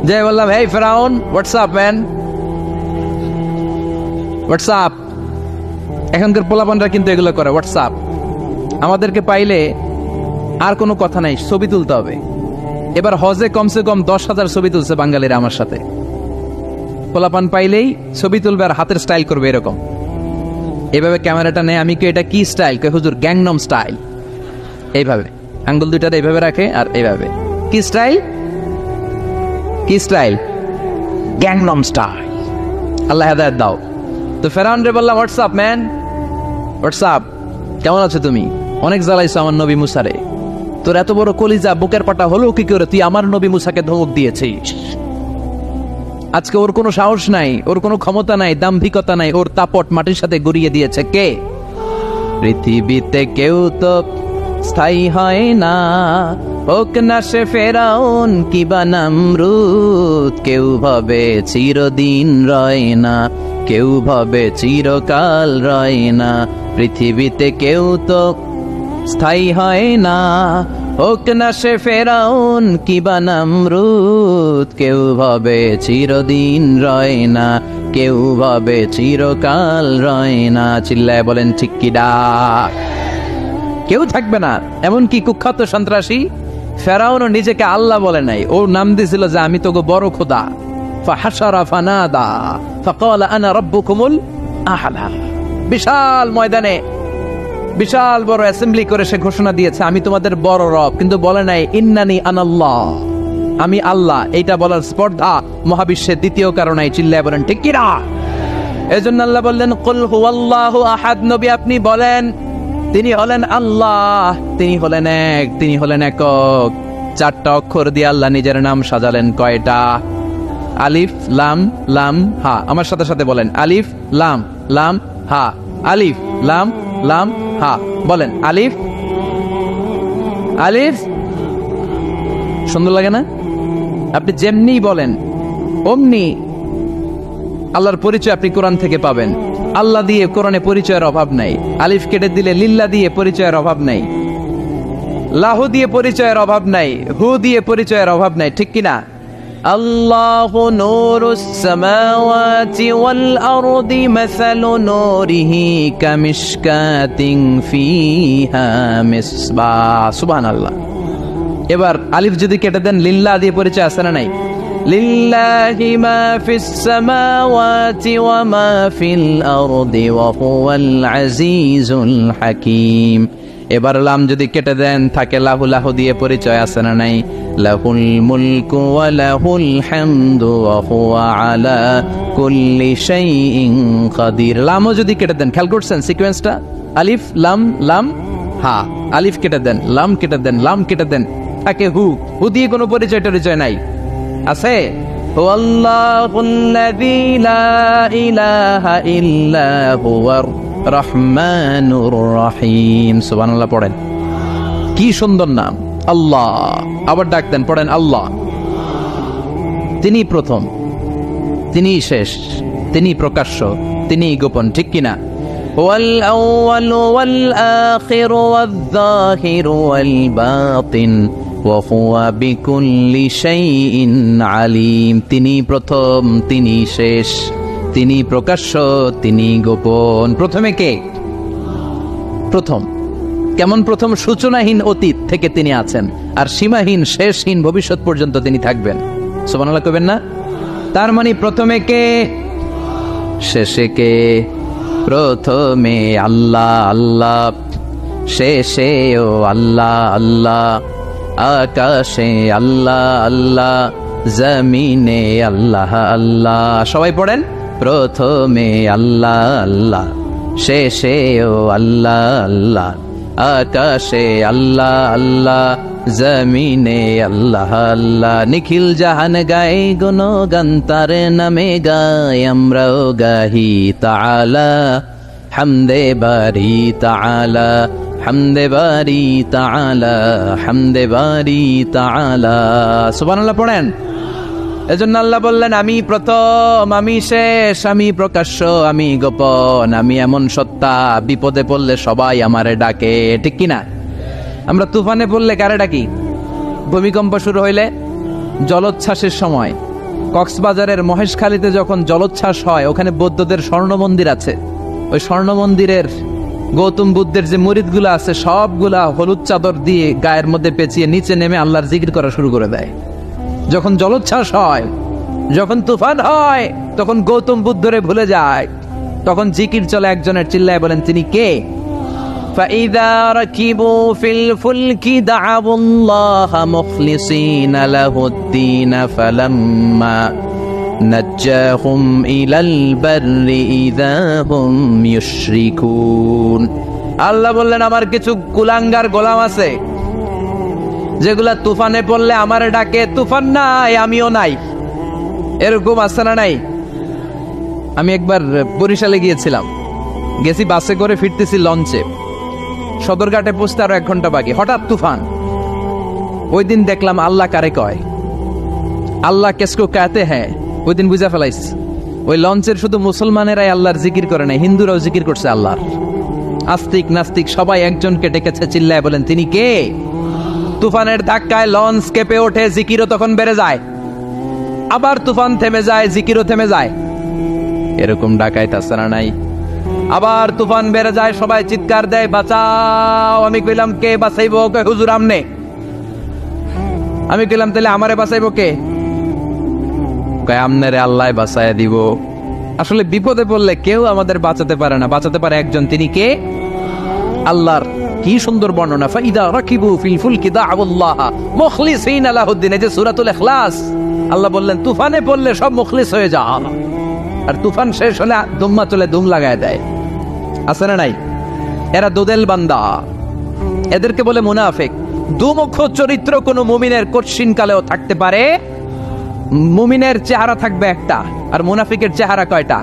যাই বললাম, হেই ফেরাউন, হোয়াটসঅ্যাপ ম্যান, হোয়াটসঅ্যাপ। এখনকার পোলাপানরা কিন্তু এগুলো করে, হোয়াটসঅ্যাপ। আমাদেরকে পাইলে আর কোনো কথা নাই, ছবি তুলতে হবে। এবার হজে কমসে কম 10,000 ছবি তুলছে বাঙালিরা আমার সাথে। পোলাপান পাইলেই ছবি তুলবে আর হাতের স্টাইল করবে এরকম, এইভাবে ক্যামেরাটা নেয়। আমি কি এটা কি স্টাইল? কে হুজুর গ্যাংনম স্টাইল। এইভাবে আঙ্গুল দুইটা এইভাবে রাখে আর এইভাবে। কি স্টাইল? কি স্টাইল? Gangnam style. আল্লাহ হেদায়েত দাও। তো ফেরাউন রে বললাম, হোয়াটসঅ্যাপ ম্যান, হোয়াটসঅ্যাপ, কেমন আছো তুমি? অনেক জ্বালাইছো আমার নবী মুসারে, তোর এত বড় কলিজা বুকের পাটা হলো কি করে? তুই আমার নবী মুসাকে ধমক দিয়েছিস। আজকে ওর কোনো সাহস নাই, ওর কোনো ক্ষমতা নাই, দাম্ভিকতা নাই, ওর তাপট মাটির সাথে গড়িয়ে দিয়েছে কে? পৃথিবীতে কেউ তো স্থায়ী হয় না, হোক না সে ফেরাউন কিবা নমরুদ। কেউ ভাবে চিরদিন রয় না, কেউ ভাবে চিরকাল রয় না। পৃথিবীতে কেউ তো স্থায়ী হয় না, হোক না সে ফেরাউন কিবা নমরুদ। কেউ ভাবে চিরদিন রয় না, কেউ ভাবে চিরকাল রয় না। চিল্লায় বলেন ঠিক কি ডাক? কেউ থাকবে না। এমনকি কুখ্যাত সন্ত্রাসী ফেরাউনও নিজেকে আল্লাহ বলে নাই, ওর নাম দিয়েছিল যে আমি তোকে বড় খোদা। ফাহাশারা ফানাদা ফাকালা আনা রাব্বুকুমুল আ'লা। বিশাল ময়দানে বিশাল বড় অ্যাসেম্বলি করে সে ঘোষণা দিয়েছে আমি তোমাদের বড় রব, কিন্তু বলে নাই ইন্নানি আনাল্লাহ, আমি আল্লাহ। এইটা বলার স্পর্ধা মহাবিশ্বের দ্বিতীয় কারণে। চিল্লায় বলেন ঠিক কি না? এজন্য আল্লাহ বললেন কুল হুয়াল্লাহু আহাদ। নবী আপনি বলেন তিনি হলেন আল্লাহ, তিনি হলেন এক, তিনি হলেন একক। 4টা অক্ষর দিয়ে আল্লাহ নিজের নাম সাজালেন। কয়টা? আলিফ লাম লাম হা। আমার সাথে সাথে বলেন আলিফ লাম লাম হা। আলিফ লাম লাম হা। বলেন আলিফ। আলিফ সুন্দর লাগে না? আপনি যেমনি বলেন অমনি আল্লাহর পরিচয় আপনি কোরআন থেকে পাবেন। আল্লাহ দিয়ে কোরআনে পরিচয়ের অভাব নাই। আলিফ কেটে দিলে লিল্লা দিয়ে পরিচয়ের অভাব নাই, লাহু দিয়ে পরিচয়ের অভাব নাই, হু দিয়ে পরিচয়ের অভাব নাই। ঠিক কিনা? আল্লাহু নূরুস সামাওয়াতি ওয়াল আরদি মাসালু নূরিহি কামিশকাতিন ফিহা মিসবাহ। সুবহানাল্লাহ। এবার আলিফ যদি কেটে দেন লিল্লাহ দিয়ে পরিচয় আছে না নাই? লিল্লাহি মা ফিস সামাওয়াতি ওয়া মা ফিল আরদি ওয়া হুয়াল আজিজুল হাকীম। এবার লাম যদি কেটে দেন থাকে লাহু, লাহু দিয়ে পরিচয় আছে না নাই? লাহুল মুলকু ওয়া লাহুল হামদু ওয়া হুয়া আলা কুল্লি শাইইন কাদির। লামও যদি কেটে দেন, খেয়াল করছেন সিকোয়েন্সটা? আলিফ লাম লাম হা। আলিফ কেটে দেন, লাম কেটে দেন, লাম কেটে দেন, থাকে হু। হু দিয়ে কোনো পরিচয় টরিচয় নাই। আছে হুয়াল্লাহুল্লাযী লা ইলাহা ইল্লা হুয়ার রহমানুর রহিম। সুবহানাল্লাহ পড়েন। কি সুন্দর নাম আল্লাহ। আবার ডাক দেন, পড়েন আল্লাহ। তিনি প্রথম, তিনি শেষ, তিনি প্রকাশ্য, তিনি গোপন। ঠিক কিনা? ওয়াল আউয়ালু ওয়াল আখিরু ওয়াল যাহিরু ওয়াল বাতিন ওয়া হুয়া বিকুল্লি শাইইন আলিম। তিনি প্রথম, তিনি শেষ, তিনি প্রকাশ্য, তিনি গোপন। প্রথমে কে? প্রথম। কেমন প্রথম? সূচনাহীন অতীত থেকে তিনি আছেন, আর সীমাহীন শেষহীন ভবিষ্যৎ পর্যন্ত তিনি থাকবেন। সুবহানাল্লাহ কইবেন না? তার মানে প্রথমে কে, শেষে কে? প্রথমে আল্লাহ আল্লাহ, শেষেও আল্লাহ আল্লাহ, আকাশে আল্লাহ আল্লাহ, জমিনে আল্লাহ আল্লাহ। সবাই পড়েন, প্রথমে আল্লাহ আল্লাহ, শেষেও আল্লাহ আল্লাহ, আকাশে আল্লাহ আল্লাহ, জমিনে আল্লাহ আল্লাহ। নিখিল জাহান গায়ে গুণগান তার নামে গায়, আমরাও গাহি তাআলা হামদে বারি তাআলা, হামদে বারি তাআলা, হামদে বারি তাআলা। সুবহানাল্লাহ পড়েন। এজন্য আল্লাহ বললেন, আমি প্রথম, আমি শেষ, আমি প্রকাশ্য, আমি গোপন, আমি এমন সত্তা, বিপদে পড়লে সবাই আমারে ডাকে। ঠিক কিনা? আমরা তুফানে পড়লে কারে ডাকি? ভূমিকম্প শুরু হইলে, জলোচ্ছ্বাসের সময়, কক্সবাজারের মহেশখালীতে যখন জলোচ্ছ্বাস হয়, ওখানে বৌদ্ধদের স্বর্ণ মন্দির আছে। ওই স্বর্ণ মন্দিরের গৌতম বুদ্ধের যে মুরিদগুলা আছে, সবগুলা হলুদ চাদর দিয়ে গায়ের মধ্যে পেঁচিয়ে নিচে নেমে আল্লাহর জিকির করা শুরু করে দেয়। যখন জলোচ্ছ্বাস হয়, যখন তুফান হয়, তখন গৌতম বুদ্ধরে ভুলে যায়, তখন জিকির চলে একজনের। চিল্লায় বলেন, তিনি কে? فَإِذَا رَكِبُوا فِي الْفُلْكِ دَعَوُا اللَّهَ مُخْلِصِينَ لَهُ الدِّينَ فَلَمَّا نَجَّاهُمْ إِلَى الْبَرِّ إِذَا هُمْ يُشْرِكُونَ। আল্লাহ বললেন, আমার কিছু কুলাঙ্গার গোলাম আছে, যেগুলা তুফানে পড়লে আমারে ডাকে। তুফান নাই, আমিও নাই। এরকম আছে না নাই? আমি একবার বরিশালে গিয়েছিলাম, গেছি বাসে করে, ফিরতেছি লঞ্চে, সদরঘাটে পৌঁছতে আরো 1 ঘন্টা বাকি, হঠাৎ তুফান। ওই দিন দেখলাম আল্লাহ কারে কয়, আল্লাহ কেসকো কাতে হ্যাঁ। ওই দিন বুঝা ফেলাইস, ওই লঞ্চের শুধু মুসলমানেরাই আল্লাহর জিকির করে নাই, হিন্দুরাও জিকির করছে আল্লাহর। আস্তিক নাস্তিক সবাই একজনকে ডেকেছে, চিল্লায় বলেন, তিনি কে? তুফানের ধাক্কায় লঞ্চ কেঁপে ওঠে, জিকিরও তখন বেড়ে যায়। আবার তুফান থেমে যায়, জিকিরও থেমে যায়। এরকম ডাকাইত আছে না নাই? আবার তুফান বেড়ে যায়, সবাই চিৎকার দেয়, বাঁচাও। আমি কইলাম, কে বাঁচাইবো? হুজুর আমনে। আমি কইলাম, তাহলে আমারে বাঁচাইবো কে? আমনেরে আল্লাহ বাঁচাইয়া দিব। আসলে বিপদে পড়লে কেউ আমাদের বাঁচাতে পারে না, বাঁচাতে পারে একজন, তিনি কে? আল্লাহর কি সুন্দর বর্ণনা। ফাইদা রাকিবু ফিল ফুলকি দাআউল্লাহ মুখলিসিনা লাহুদ্দিন, এই যে সূরাতুল ইখলাস। আল্লাহ বললেন, তুফানে পড়লে সব মুখলিস হয়ে যা, আর তুফান শেষ হলে দুম্মা চলে দুম লাগায় দেয়। আছে না নাই? এরা দোদেল বান্দা, এদেরকে বলে মুনাফিক। দুমুখ চরিত্র কোন মুমিনের কঠিন কালেও থাকতে পারে। মুমিনের চেহারা থাকবে একটা, আর মুনাফিকের চেহারা কয়টা?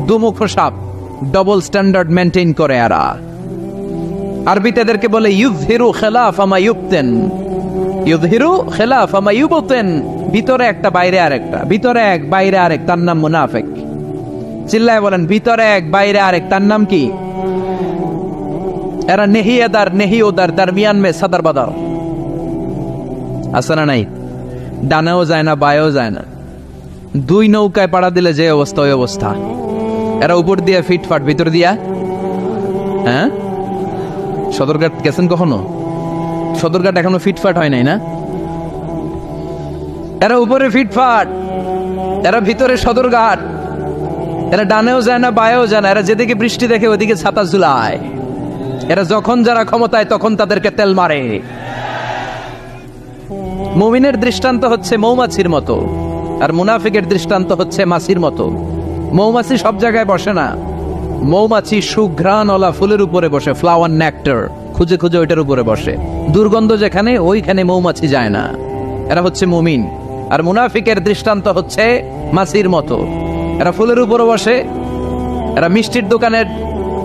দুমুখ সাপ, ডবল স্ট্যান্ডার্ড মেনটেইন করে এরা। আরবিতে এদেরকে বলে ইউযহিরু খিলাফা মা ইউবতিন, ইউযহিরু খিলাফা মা ইউবতিন। ভিতরে একটা, বাইরে আরেকটা, ভিতরে এক, বাইরে আরেক, তার নাম মুনাফিক। চিল্লায় বলেন, ভিতরে এক, বাইরে আরেক, তার নাম কি? এরা নেহি এদার নেহি ওদার, দরমিয়ান মে সদর বদর। আছে না নাই? ডানেও যায় না, বায়েও যায় না, দুই নৌকায় পাড়া দিলে যে অবস্থা ওই অবস্থা। এরা উপর দিয়ে ফিটফাট, ভিতর দিয়া। হ্যাঁ, সদরঘাট গেছেন কখনো? সদরঘাট এখনো ফিটফাট হয় নাই না? এরা উপরে ফিটফাট, এরা ভিতরে সদরঘাট। এরা ডানেও যায় না, বায়েও যায় না। এরা যেদিকে বৃষ্টি দেখে ওদিকে ছাতা ঝুলায়। এরা যখন যারা ক্ষমতায় তখন তাদেরকে তেল মারে। মুমিনের দৃষ্টান্ত হচ্ছে মৌমাছির মতো, আর মুনাফিকের দৃষ্টান্ত হচ্ছে মাছির মতো। মৌমাছি সব জায়গায় বসে না, মৌমাছি সুঘ্রাণওয়ালা ফুলের উপরে বসে, ফ্লাওয়ার নেক্টার খুঁজে খুঁজে ওইটার উপরে বসে। দুর্গন্ধ যেখানে, ওইখানে মৌমাছি যায় না। এরা হচ্ছে মুমিন। আর মুনাফিকের দৃষ্টান্ত হচ্ছে মাছির মতো। এরা ফুলের উপরে বসে, এরা মিষ্টির দোকানের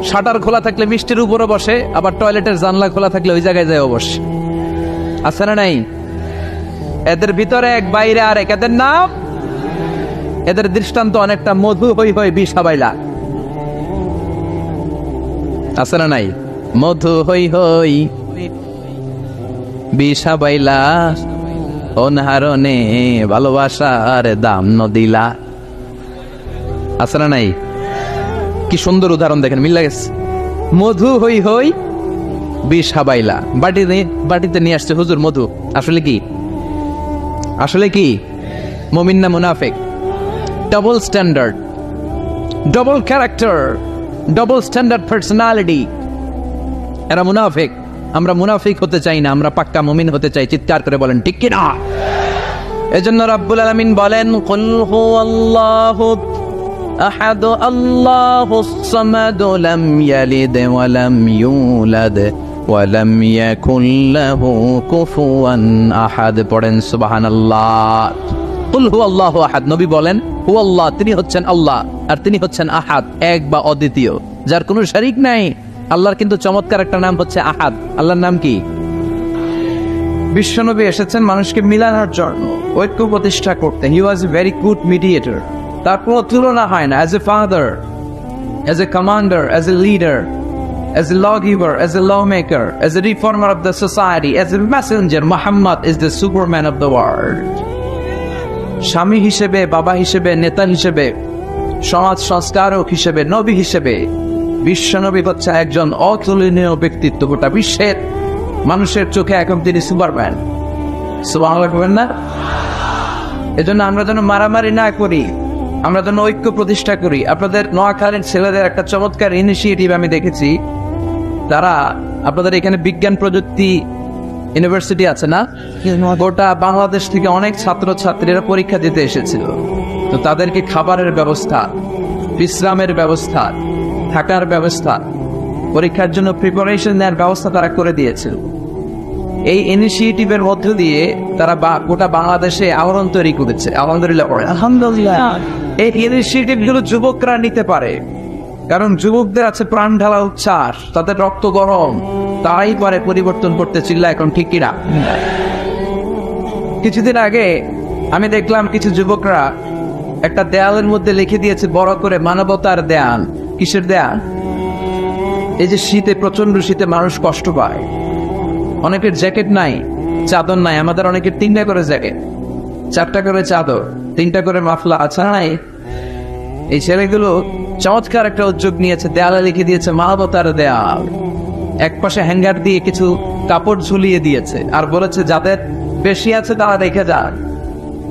শাটার খোলা থাকলে মিষ্টির উপরে বসে, আবার টয়লেটের জানলা খোলা থাকলে ওই জায়গায় যায় বসে। আছে না নাই? এদের ভিতরে এক, বাইরে আরেক। এদের নাম, এদের দৃষ্টান্ত অনেকটা মধু হই হই বিষাবাইলা। আছে না নাই? মধু হই হই বিষাবাইলা, অনহারণে ভালোবাসার দাম নদিলা। আছে না নাই? কি সুন্দর উদাহরণ দেখেন, মিল গেছে। মধু হই হই বিষ হাবাইলা, বাটিতে নিয়ে আসছে হুজুর মধু। আসলে কি? আসলে কি মুমিন না মুনাফিক? Double standard, double character, double standard personality. এরা মুনাফিক, আমরা মুনাফিক হতে চাই না, আমরা পাক্কা মুমিন হতে চাই। চিৎকার করে বলেন ঠিক কি না? এজন্য রাব্বুল আলামিন বলেন, কুল হুয়াল্লাহু আহাদ আল্লাহুস সামাদ লাম ইয়ালিদ ওয়া লাম ইউলাদ ওয়া লাম ইয়াকুল লাহু কুফুয়ান আহাদ। পড়েন সুবহানাল্লাহ। কুল হুয়াল্লাহু আহাদ, নবী বলেন হুয়াল্লাহ, তিনি হচ্ছেন আল্লাহ, আর তিনি হচ্ছেন আহাদ, এক বা অদ্বিতীয়, যার কোনো শরীক নাই। আল্লাহর কিন্তু চমৎকার একটা নাম হচ্ছে আহাদ। আল্লাহর নাম কি? বিশ্বনবী এসেছেন মানুষকে মিলানোর জন্য, ঐক্য প্রতিষ্ঠা করতে। He was a very good mediator. তার কোনো তুলনা হয় না। As a father, as a commander, as a leader, as a law giver, as a law maker, as a reformer of the society, as a messenger, Muhammad is the superman of the world. স্বামী হিসেবে, বাবা হিসেবে, নেতা হিসেবে, সমাজ সংস্কারক হিসেবে, নবী হিসেবে বিশ্বনবী হচ্ছে একজন অতুলনীয় ব্যক্তিত্ব। গোটা বিশ্বের মানুষের চোখে এখন তিনি সুপারম্যান। সুবহানাল্লাহ বলেন না? এজন্য আমরা যেন মারামারি না করি, আমরা যেন ঐক্য প্রতিষ্ঠা করি। আপনাদের নোয়াখালীর ছেলেদের একটা চমৎকার ইনিশিয়েটিভ আমি দেখেছি। তারা আপনাদের এখানে বিজ্ঞান প্রযুক্তি ইউনিভার্সিটি আছে না, গোটা বাংলাদেশ থেকে অনেক ছাত্র ছাত্রীরা পরীক্ষা দিতে এসেছিল। তো তাদেরকে খাবারের ব্যবস্থা, বিশ্রামের ব্যবস্থা, থাকার ব্যবস্থা, পরীক্ষার জন্য প্রিপারেশন নেওয়ার ব্যবস্থা তারা করে দিয়েছিল। এই ইনিশিয়েটিভের মধ্য দিয়ে তারা গোটা বাংলাদেশে আলোড়ন তৈরি করেছে। আলহামদুলিল্লাহ। এই ইনিশিয়েটিভ গুলো যুবকরা নিতে পারে, কারণ যুবকদের আছে প্রাণ ঢালা উচ্ছ্বাস, তাদের রক্ত গরম, তারাই পারে পরিবর্তন করতে। চিল্লা এখন ঠিক কিনা? কিছুদিন আগে আমি দেখলাম কিছু যুবকরা একটা দেয়ালের মধ্যে লিখে দিয়েছে বড় করে, মানবতার দেয়াল। কিসের দেয়াল? এই যে শীতে, প্রচন্ড শীতে মানুষ কষ্ট পায়, অনেকের জ্যাকেট নাই, চাদর নাই। আমাদের অনেকের 3টা করে জ্যাকেট, 4টা করে চাদর, 3টা করে মাফলা আছে নাই? এই ছেলেগুলো চমৎকার একটা উদ্যোগ নিয়েছে, দেয়ালে লিখে দিয়েছে মানবতার দেয়াল। এক পাশে হ্যাঙ্গার দিয়ে কিছু কাপড় ঝুলিয়ে দিয়েছে, আর বলেছে যাদের বেশি আছে তারা রেখে যান।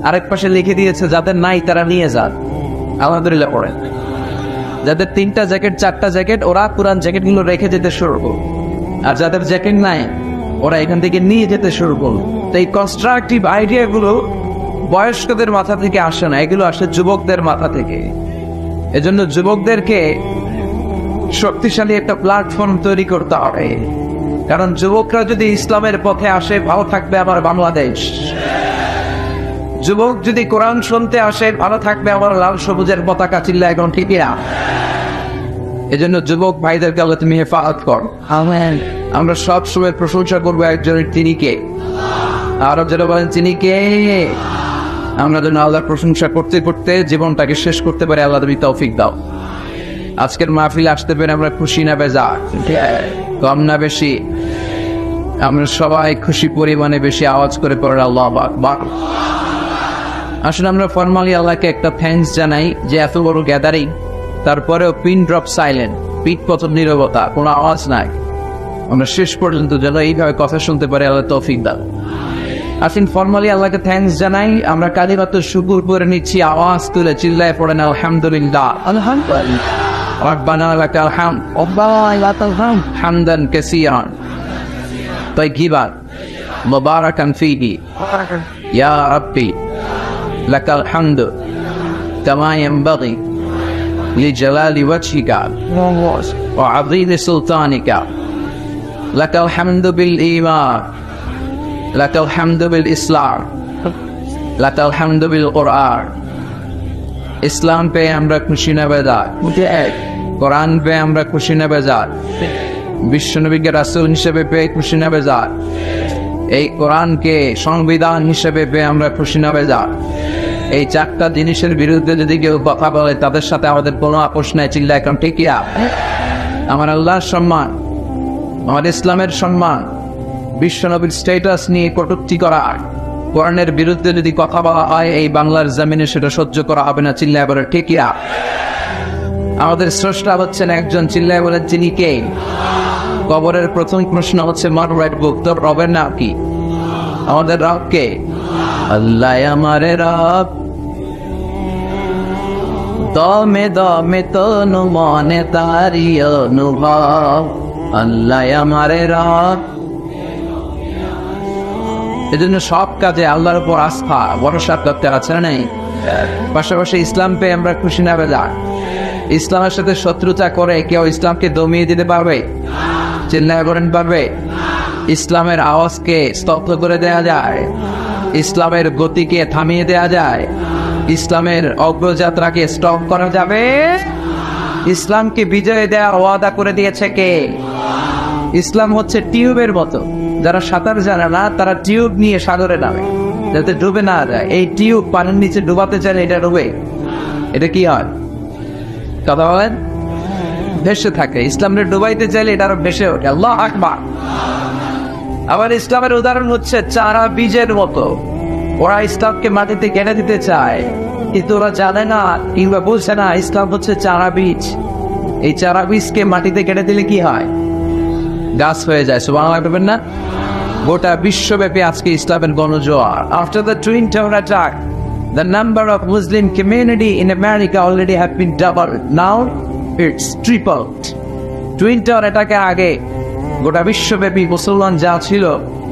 আরেক পাশে লিখে দিয়েছে যাদের নাই তারা নিয়ে যান। আলহামদুলিল্লাহ পড়েন। যাদের 3টা জ্যাকেট, 4টা জ্যাকেট, ওরা পুরান জ্যাকেট গুলো রেখে যেতে শুরু করল, আর যাদের জ্যাকেট নাই ওরা এখান থেকে নিয়ে যেতে শুরু করল। তো এই কনস্ট্রাকটিভ আইডিয়া গুলো বয়স্কদের মাথা থেকে আসে না, এগুলো আসে যুবকদের মাথা থেকে। এজন্য যুবকদেরকে শক্তিশালী একটা প্ল্যাটফর্ম তৈরি করতে হবে, কারণ যুবকরা যদি ইসলামের পথে আসে, ভালো থাকবে আমার বাংলাদেশ। যুবক যদি কোরআন শুনতে আসে, ভালো থাকবে আমার লাল সবুজের পতাকা। চিল্লা এখন ঠিক না? এজন্য যুবক ভাইদেরকে আল্লাহ তুমি হেফাজত কর। আমিন। আমরা সব সময় প্রশংসা করবো একজনের, তিনি কে? আরব যারা বলেন তিনি কে? আমরা যেন আল্লাহর প্রশংসা করতে করতে জীবনটাকে শেষ করতে পারি। আল্লাহ তুমি তৌফিক দাও। আজকের মাহফিলে আসতে পেরে আমরা খুশি না বেজার? কম না বেশি? আমরা সবাই খুশি পরিমাণে বেশি আওয়াজ করে পড়ে আল্লাহু আকবার। আসলে আমরা ফরমালি আল্লাহকে একটা থ্যাঙ্কস জানাই যে এত বড় গ্যাদারিং, তারপরেও পিন ড্রপ সাইলেন্ট, পিঠ পতন নীরবতা, কোনো আওয়াজ নাই। আমরা শেষ পর্যন্ত যেন এইভাবে কথা শুনতে পারি, আল্লাহ তৌফিক দাও। আসেন ফরমালি আল্লাহকে থ্যাঙ্কস জানাই। আমরা কালিমাত শুকর করে নিচ্ছি, আওয়াজ তুলে চিল্লায় পড়েন আলহামদুলিল্লাহ। আলহামদুলিল্লাহ রাব্বানা লাকাল হামদ হামদান কাসীরান তাইয়িবান মুবারাকান ফীহি ইয়া রাব্বি লাকাল হামদু কামা ইয়ানবাগি লিজালালি ওয়াজহিকা ওয়া আযীমি সুলতানিকা লাকাল হামদু বিল ঈমান লাকাল হামদু বিল ইসলাম লাকাল হামদু বিল কুরআন। ইসলাম পেয়ে আমরা খুশি না বেজার? কোরআন পেয়ে আমরা খুশি না বেজার? বিশ্বনবীকে রাসূল হিসেবে পেয়ে খুশি না বেজার? এই কোরআনকে সংবিধান হিসেবে পেয়ে আমরা খুশি না বেজার? এই 4টা জিনিসের বিরুদ্ধে যদি কেউ কথা বলে তাদের সাথে আমাদের কোনো আপোষ নাই। চিল্লা এখন ঠিক কি? আমার আল্লাহর সম্মান, আমার ইসলামের সম্মান, বিশ্বনবীর স্ট্যাটাস নিয়ে কটূক্তি করা, কোরআনের বিরুদ্ধে যদি কথা বলা হয় এই বাংলার জমিনে সেটা সহ্য করা হবে না। চিল্লায় বলে ঠিক না? আমাদের স্রষ্টা হচ্ছেন একজন, চিল্লায় বলে যিনি কে? কবরের প্রথম প্রশ্ন হচ্ছে মান রাইট বুক, তোর রবের নাম কি? আমাদের রব কে? আল্লাহ আমারে রব, দমে দমে তনু মনে তারি অনুভব, আল্লাহ আমারে রব। এজন্য সব কাজে আল্লাহর উপর আস্থা ভরসা করতে আছে না নাই? পাশাপাশি ইসলাম পেয়ে আমরা খুশি না বেজা? ইসলামের সাথে শত্রুতা করে কেউ ইসলামকে দমিয়ে দিতে পারবে? চিল্লায় বলেন পারবে? ইসলামের আওয়াজকে স্তব্ধ করে দেয়া যায়? ইসলামের গতিকে থামিয়ে দেয়া যায়? ইসলামের অগ্রযাত্রাকে স্টপ করা যাবে? ইসলামকে বিজয় দেওয়ার ওয়াদা করে দিয়েছে কে? ইসলাম হচ্ছে টিউবের মতো, যারা সাঁতার জানে না তারা টিউব নিয়ে সাগরে নামে যাতে ডুবে না যায়। এই টিউব পানির নিচে ডুবাতে চাইলে এটা ডুবে, এটা কি হয়? কথা বলেন? ভেসে থাকে। ইসলামের ডুবাইতে চাইলে এটা আরো ভেসে ওঠে। আল্লাহু আকবার। আবার ইসলামের উদাহরণ হচ্ছে চারা বীজের মতো। ওরা ইসলামকে মাটিতে কেটে দিতে চায়, কিন্তু ওরা জানে না কিংবা বুঝছে না ইসলাম হচ্ছে চারা বীজ। এই চারা বীজকে মাটিতে কেটে দিলে কি হয়? গাছ হয়ে যায়। সুবহানাল্লাহ বলবেন না? গোটা বিশ্বব্যাপী আজকে ইসলামের গণজোয়ার। After the Twin Tower attack, the number of Muslim community in America already have been doubled. Now it's tripled. Twin Tower attack-এর আগে গোটা বিশ্বব্যাপী মুসলমান যা ছিল,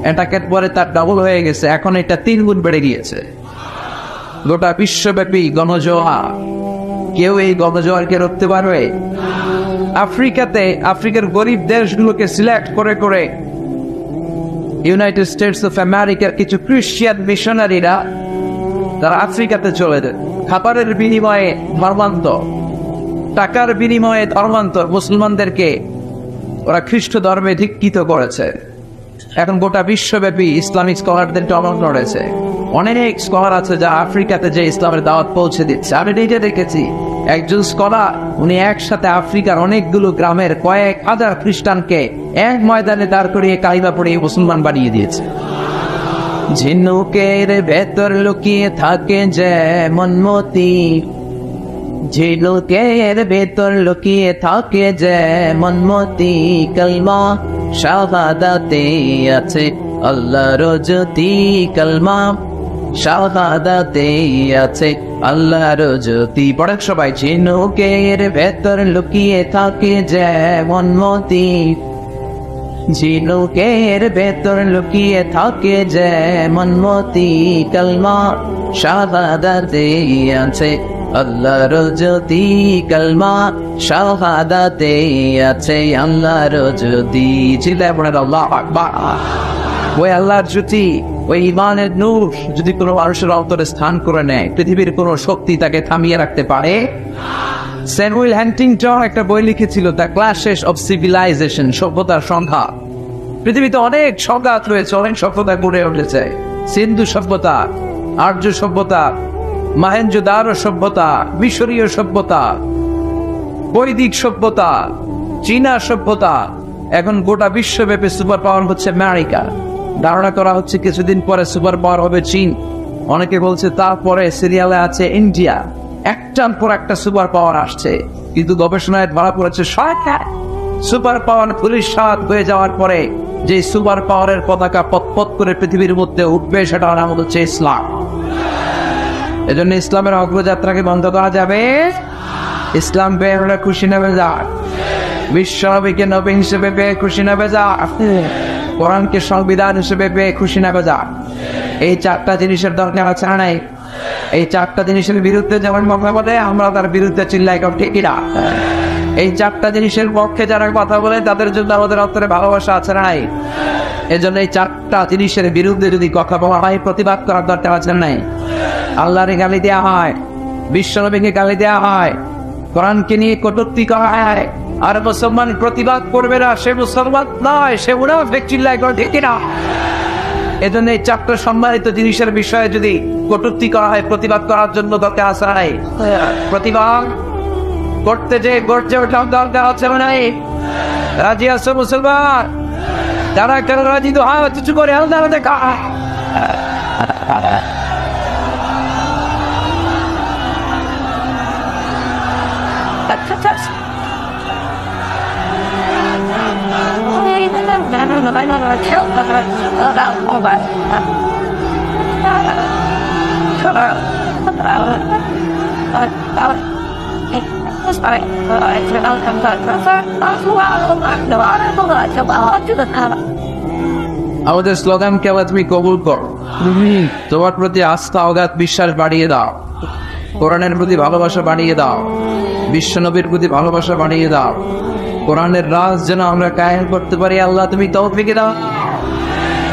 অ্যাটাকের পরে তার ডাবল হয়ে গেছে, এখন এটা 3 গুণ বেড়ে গিয়েছে। গোটা বিশ্বব্যাপী গণজোয়ার। কেউ এই গণজোয়ারকে রুখতে পারবে? আফ্রিকাতে, আফ্রিকার গরিব দেশগুলোকে সিলেক্ট করে করে ইউনাইটেড স্টেটস অফ আমেরিকার কিছু ক্রিশ্চিয়ান মিশনারিরা তারা আফ্রিকাতে চলে যায়। খাবারের বিনিময়ে ধর্মান্তর, টাকার বিনিময়ে ধর্মান্তর, মুসলমানদেরকে ওরা খ্রিস্ট ধর্মে দীক্ষিত করেছে। এখন গোটা বিশ্বব্যাপী ইসলামিক স্কলারদের টনক নড়েছে। অনেক স্কলার আছে যা আফ্রিকাতে যে ইসলামের দাওয়াত পৌঁছে দিচ্ছে। আমি নিজে দেখেছি একজন স্কলার, উনি একসাথে আফ্রিকার অনেকগুলো গ্রামের কয়েক হাজার খ্রিস্টানকে এক ময়দানে দাঁড় করিয়ে কালিমা পড়িয়ে মুসলমান বানিয়ে দিয়েছে। ঝিনুকের ভেতর লুকিয়ে থাকে যেমন মতি, ঝিনুকের ভেতর লুকিয়ে থাকে যেমন মতি, কালমা শাহাদাতে আছে আল্লাহর জ্যোতি, কালমা শাহাদাতে আছে আল্লাহর জ্যোতি। পড়েন সবাই। ঝিনুকের ভেতর লুকিয়ে থাকে যেমন মতি, ঝিনুকের ভেতর লুকিয়ে থাকে যেমন মতি, কালমা শাহাদাতে আছে আল্লাহর জ্যোতি, কালমা শাহাদাতে আছে আল্লাহর জ্যোতি। চিল্লায় পড়েন আল্লাহু আকবার। ওই আল্লাহর জ্যোতি, ওই ইমানের নূর যদি কোনো মানুষের অন্তরে স্থান করে নেয়, পৃথিবীর কোনো শক্তি তাকে থামিয়ে রাখতে পারে? স্যামুয়েল হ্যান্টিংটন একটা বই লিখেছিল, দ্য ক্লাশেস অফ সিভিলাইজেশন, সভ্যতার সংঘাত। পৃথিবীতে অনেক সংঘাত রয়েছে, অনেক সভ্যতা গড়ে উঠেছে। সিন্ধু সভ্যতা, আর্য সভ্যতা, মহেঞ্জোদারো সভ্যতা, মিশরীয় সভ্যতা, বৈদিক সভ্যতা, চীনা সভ্যতা। এখন গোটা বিশ্বব্যাপী সুপার পাওয়ার হচ্ছে আমেরিকা। ধারণা করা হচ্ছে কিছুদিন পরে সুপার পাওয়ার হবে চীন। অনেকে বলছে তারপরে সিরিয়ালে আছে ইন্ডিয়া। একটার পর একটা সুপার পাওয়ার আসছে, কিন্তু গবেষণায় ধরা পড়েছে সুপার পাওয়ার পুলিশাত হয়ে যাওয়ার পরে যে সুপার পাওয়ারের পতাকা পতপত করে পৃথিবীর মধ্যে উঠবে সেটার নাম হচ্ছে ইসলাম। এজন্য ইসলামের অগ্রযাত্রাকে বন্ধ করা যাবে? ইসলাম পেয়ে আমরা খুশি নেবে যাক, বিশ্বনবীকে নবী হিসেবে পেয়ে খুশি নেবে যাক, কোরআনকে সংবিধান হিসেবে পেয়ে খুশি নেবে যাক। এই 4টা জিনিসের দরকার আছে না নাই? এই 4টা জিনিসের বিরুদ্ধে যেমন মহাপদে আমরা তার বিরুদ্ধে চিল্লাই ঠিকই না। এই 4টা জিনিসের পক্ষে যারা কথা বলে তাদের জন্য আমাদের অন্তরে ভালোবাসা আছে নাই? এজন্য এই 4টা জিনিসের বিরুদ্ধে যদি কথা বলা হয়, প্রতিবাদ করার দরকার আছে নাই? আল্লাহরে গালি দেওয়া হয়, বিশ্বনবীকে গালি দেওয়া হয়, কোরআনকে নিয়ে কটূক্তি করা হয়, আর মুসলমান প্রতিবাদ করবে না, সে মুসলমান নয়, সে মুনাফিক, চিল্লাই করে ঠিক না? এজন্য এই 4টা সম্মানিত জিনিসের বিষয়ে যদি কটূক্তি করা হয়, প্রতিবাদ করার জন্য দরকার আছে নাই? প্রতিবাদ করতে যে গর্জে ওঠার দরকার আছে নাই? রাজি আছো মুসলমান? যারা কেন রাজি তো হয় কিছু করে আল্লাহ দেখা। আমাদের স্লোগান কে তুমি কবুল করো, তোমার প্রতি আস্থা অগাধ বিশ্বাস বাড়িয়ে দাও, কোরআনের প্রতি ভালোবাসা বাড়িয়ে দাও, বিশ্বনবীর প্রতি ভালোবাসা বাড়িয়ে দাও, কোরআনের রাজ যেন আমরা কায়েম করতে পারি। আল্লাহ তুমি তৌফিক দাও।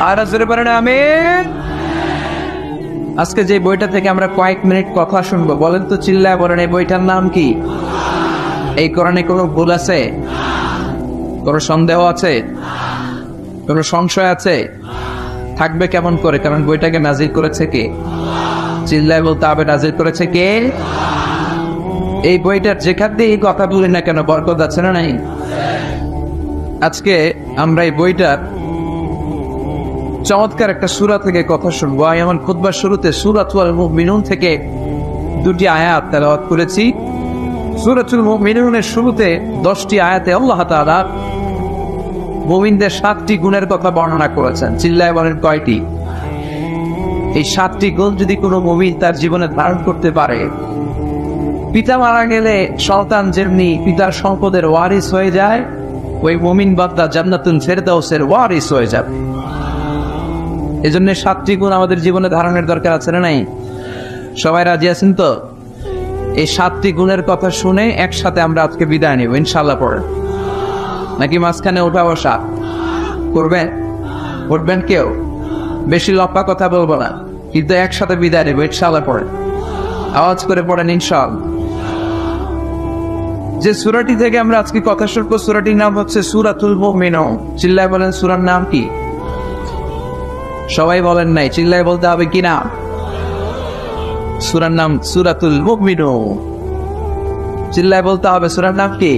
আর জোরে বলেন আমিন। আজকে যে বইটা থেকে আমরা কয়েক মিনিট কথা শুনবো, বলেন তো, চিল্লায় বলেন এই বইটার নাম কি? এই কোরআনে কোনো ভুল আছে? কোনো সন্দেহ আছে? কোনো সংশয় আছে? থাকবে কেমন করে? কারণ বইটাকে নাজিল করেছে কে? চিল্লায় বলতে হবে নাজিল করেছে কে? এই বইটার যেখান দিয়ে কথা বলি না কেন বরকত আছে না নাই? আজকে আমরা এই বইটার চমৎকার একটা সূরা থেকে কথা শুনবো। আমি আমার খুতবার শুরুতে সূরাতুল মুমিনুন থেকে দুটি আয়াত তেলাওয়াত করেছি। সূরাতুল মুমিনুনের শুরুতে 10টি আয়াতে আল্লাহ তাআলা মুমিনদের 7টি গুণের কথা বর্ণনা করেছেন। চিল্লায় বলেন কয়টি? এই 7টি গুণ যদি কোনো মুমিন তার জীবনে ধারণ করতে পারে, পিতা মারা গেলে সন্তান যেমনি পিতার সম্পদের ওয়ারিস হয়ে যায়, ওই মুমিন বান্দা জান্নাতুল ফেরদাউসের ওয়ারিস হয়ে যাবে। এজন্য 7টি গুণ আমাদের জীবনে ধারণের দরকার আছে না নাই? সবাই রাজি আছেন তো? এই 7টি গুণের কথা শুনে একসাথে আমরা আজকে বিদায় নেব ইনশাআল্লাহ। পড়ে নাকি মাঝখানে ওঠা বসা করবেন? উঠবেন কেউ? বেশি লম্বা কথা বলবো না, কিন্তু একসাথে বিদায় নেব ইনশাআল্লাহ। পড়ে আওয়াজ করে পড়েন ইনশাআল্লাহ। যে সূরাটি থেকে আমরা আজকে কথা শুনবো, সূরাটির নাম হচ্ছে সূরাতুল মুমিনুন। চিল্লায় বলেন সূরার নাম কি? সবাই বলেন নাই, চিল্লায় বলতে হবে কি নাম? সূরার নাম সূরাতুল মুমিনুন। চিল্লায় বলতে হবে সূরার নাম কি?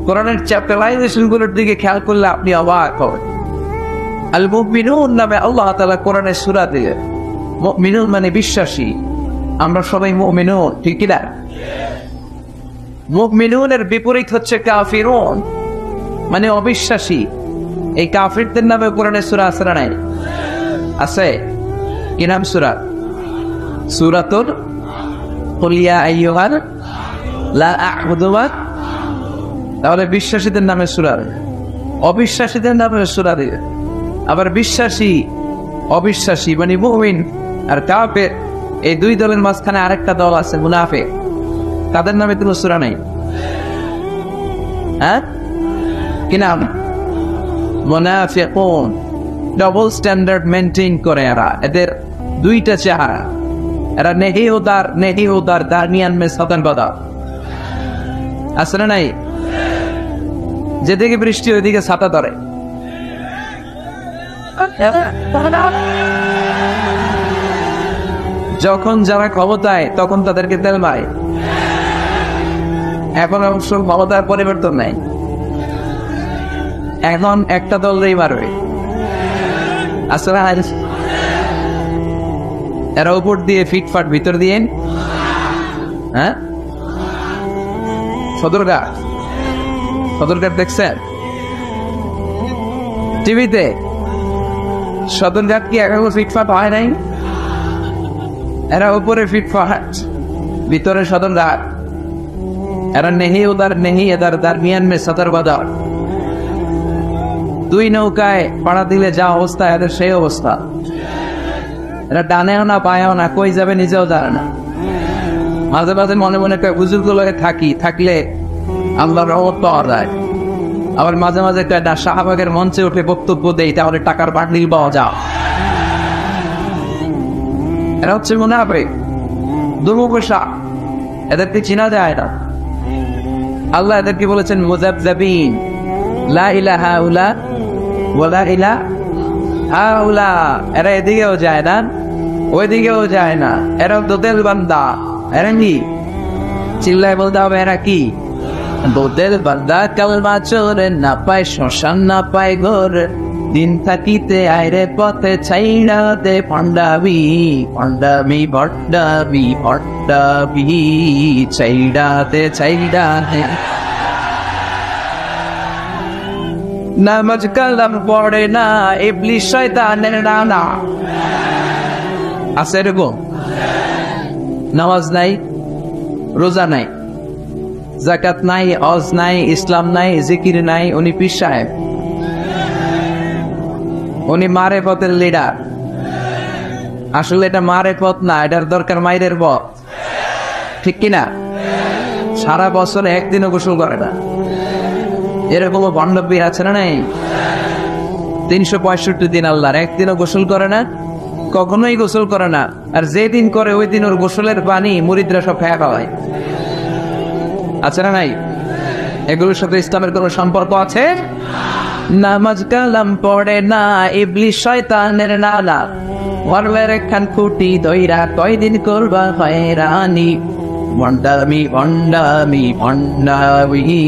কোরআনের চ্যাপ্টারাইজেশন গুলোর দিকে খেয়াল করলে আপনি অবাক হবেন। আল মুমিনুন নামে আল্লাহ তাআলা কোরআনের সূরা দিয়ে, মুমিনুন মানে বিশ্বাসী। আমরা সবাই মুমিনুন, ঠিক কি না? মুমিনুনের বিপরীত হচ্ছে কাফিরুন, মানে অবিশ্বাসী। এই কাফিরদের নামে কোরআনের সূরা আছে না নাই? আছে। কি নাম সূরা? সূরাতুল কুল ইয়া আইয়ুহাল লা আ'বুদু মা। তাহলে বিশ্বাসীদের নামে সূরা, অবিশ্বাসীদের নামে সূরা দিয়ে। আবার বিশ্বাসী অবিশ্বাসী মানে মুমিন আর কাফের, এই দুই দলের মাঝখানে আরেকটা দল আছে মুনাফিক, তাদের নামে কোনো সূরা নাই। হ্যাঁ, কি নাম? মুনাফিকুন। ডাবল স্ট্যান্ডার্ড মেইনটেইন করে এরা, এদের দুইটা চেহারা। এরা নেহি উদার দারমিয়ান মে সাতন বাদা আছে না নাই? যেদিকে বৃষ্টি ওইদিকে ছাতা ধরে। যখন যারা ক্ষমতায় তখন তাদেরকে তেল মারে। এখন অবশ্য ক্ষমতার পরিবর্তন নাই, এখন একটা দলই মারবে। আসলে এরা উপর দিয়ে ফিটফাট, ভিতর দিয়ে হ্যাঁ সদরঘাট দেখছেন টিভিতে? সদরঘাট কি এখন ফিটফাট হয় নাই? এরা উপরে ফিটফাট, ভিতরে সদরঘাট। এরা নেহি এদার দারমিয়ান মে সদর বাজার। দুই নৌকায় পাড়া দিলে যা অবস্থা, এদের সেই অবস্থা। এরা ডানেও না পায়েও না, কই যাবে নিজেও জানে না। মাঝে মাঝে মনে মনে বুজুর্গ লয়ে থাকলে আল্লাহর রহমত পাওয়া যায়। আবার মাঝে মাঝে শাহবাগের মঞ্চে উঠে বক্তব্য দেই, তাহলে টাকার বান্ডিল পাওয়া যায়। এরা হচ্ছে মুনাফিক, দুর্মুখশা। এদেরকে চিনা যায় না। আল্লাহ এদেরকে বলেছেন মুযাবযাবিন, লা ইলাহা ইল্লা ওয়ালা ইলাহা ইল্লা। এরা এদিকেও যায় না, ওইদিকেও যায় না। এরা দোদেল বান্দা। এরা কি? চিল্লায় বলতে হবে এরা কি? দোদেল বান্দা। কালমা চোরে না পায় শ্মশান, না পায় ঘর, দিন থাকিতে আইরে পথে ছাইড়া দে পন্ডাবি ভট্টাবি ছাইড়া দে। নামাজ কালাম পড়ে না, ইবলিস শয়তানের নানা। আছে এরকম? নামাজ নাই, রোজা নাই, যাকাত নাই, হজ নাই, ইসলাম নাই, জিকির নাই, উনি পীর সাহেব, উনি মারেফতের লিডার। আসলে এটা মারেফত না, এটার দরকার মাইরের পথ, ঠিক কিনা? সারা বছর একদিনও গোসল করে না, এরকম ভণ্ডপীর আছে না নাই? 365 দিন আল্লাহর, একদিনও গোসল করে না, কখনোই গোসল করে না। আর যেদিন করে ওই দিন ওর গোসলের পানি মুরিদরা সব খেয়ে খাওয়ায়, আছে না নাই? এগুলোর সাথে ইসলামের কোন সম্পর্ক আছে? নামাজ কালাম পড়ে না, ইবলিস শয়তানের নানা। ওয়ারবের খান খুঁটি দইরা কয়দিন করবা হয়রানি। ভণ্ডামি ভণ্ডামি ভণ্ডামি,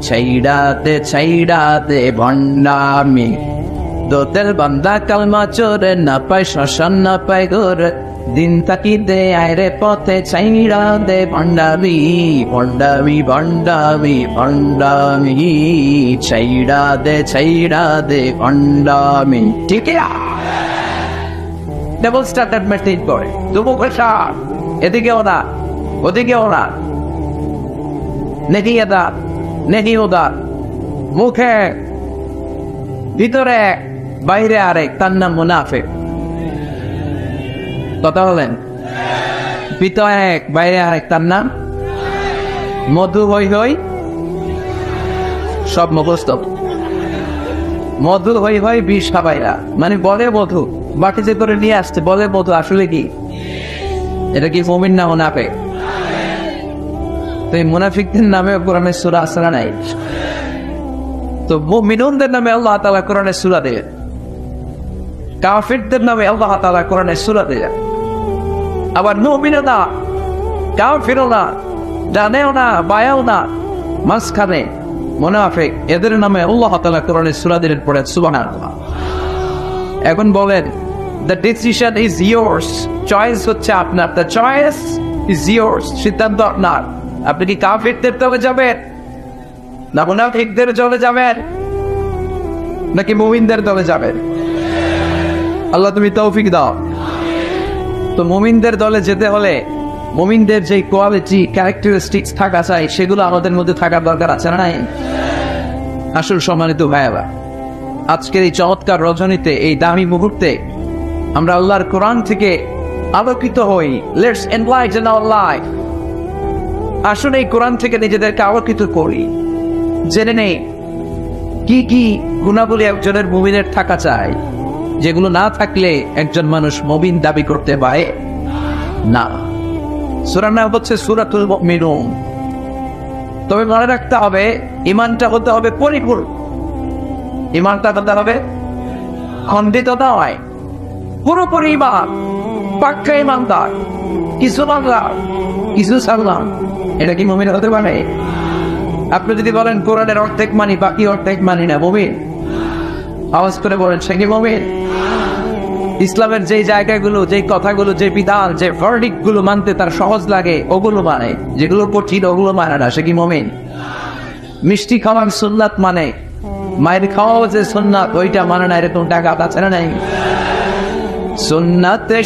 ছাইড়াতে ছাইড়াতে ভণ্ডামি। দোতেল বান্দা কালমা চোরে, না পায় শ্মশান না পায় ঘোর। দিন তাকি দে আয়রে পথে ছাইড়া দে ভণ্ডামি ভণ্ডামি ভণ্ডামি ভণ্ডামি, ছাইড়া দে ভণ্ডামি। ঠিক আছে, ডাবল স্টার্টার মেসেজ করে দুমুখে সার, এদিকেও না ওদিকেও না, নেহি এটা নেহি ওদা, মুখে ভিতরে বাইরে আরেক, তার নাম মুনাফিক। কথা বলেন, ভিতরে এক বাইরে আরেক, তার নাম মধু। হই হই সব মুখস্থ, মধু হই হই বিষ খাবাইরা, মানে বলে মধু, বাটিতে করে নিয়ে আসছে, বলে মধু। আসলে কি এটা কি মুমিন না মুনাফিক? তো এই মুনাফিকদের নামে কোরআনে সূরা আসরা নাই। তো মুমিনুনদের নামে আল্লাহ তাআলা কোরআনে সূরা দেয়, কাফিরদের নামে আল্লাহ তাআলা কোরআনে সূরা দেয়। আবার মুমিনও না, কাফিরও না, ডানেও না, বায়াও না, মাঝখানে মুনাফিক, এদের নামে আল্লাহ তাআলা কোরআনে সূরা দিলেন। পড়ে সুবহানাল্লাহ। এখন বলেন, the decision is yours, choice হচ্ছে আপনার, the choice is yours, সিদ্ধান্ত আপনার। আপনি কি কাফিরদের তবে যাবেন, না মুনাফিকদের চলে যাবেন, নাকি মুমিনদের দলে যাবেন? আল্লাহ তুমি তৌফিক দাও। তো মুমিনদের দলে যেতে হলে মুমিনদের যে কোয়ালিটি ক্যারেক্টারিস্টিক্স থাকা চাই, সেগুলো আমাদের মধ্যে থাকার দরকার আছে না নাই? আসল সম্মানিত ভাইয়েরা, আজকের এই চমৎকার রজনীতে, এই দামি মুহূর্তে আমরা আল্লাহর কোরআন থেকে আলোকিত হই। Let's enlighten our life. আসুন এই কোরআন থেকে নিজেদেরকে আলোকিত করি, জেনে নেই কি কি গুণাবলী একজনের মুমিনের থাকা চাই, যেগুলো না থাকলে একজন মানুষ মুমিন দাবি করতে পারে না। সূরার নাম হচ্ছে সূরাতুল মুমিনুন। তবে মনে রাখতে হবে, ঈমানটা হতে হবে পরিপূর্ণ। ঈমানটা হতে হবে খণ্ডিত নয়, পুরোপুরি ঈমান, পাক্কা ঈমানদার। কিছু মানলাম কিছু ছাড়লাম, এটা কি মুমিন হতে পারে? আপনি যদি বলেন কোরআনের অর্ধেক মানি, বাকি অর্ধেক মানি না, মুমিন? আওয়াজ করে বলেন, সে কি মুমিন? ইসলামের যে জায়গাগুলো, যে কথাগুলো, যে বিধান, যে ভার্ডিক্ট গুলো মানতে তার সহজ লাগে, ওগুলো মানে, যেগুলো কঠিন ওগুলো মানে না, সে কি মুমিন? মিষ্টি খাওয়ার সুন্নাত মানে, মায়ের খাওয়াও যে সুন্নাত ওইটা মানে না, এরকম টাকা আছে না নাই? সুন্নাতে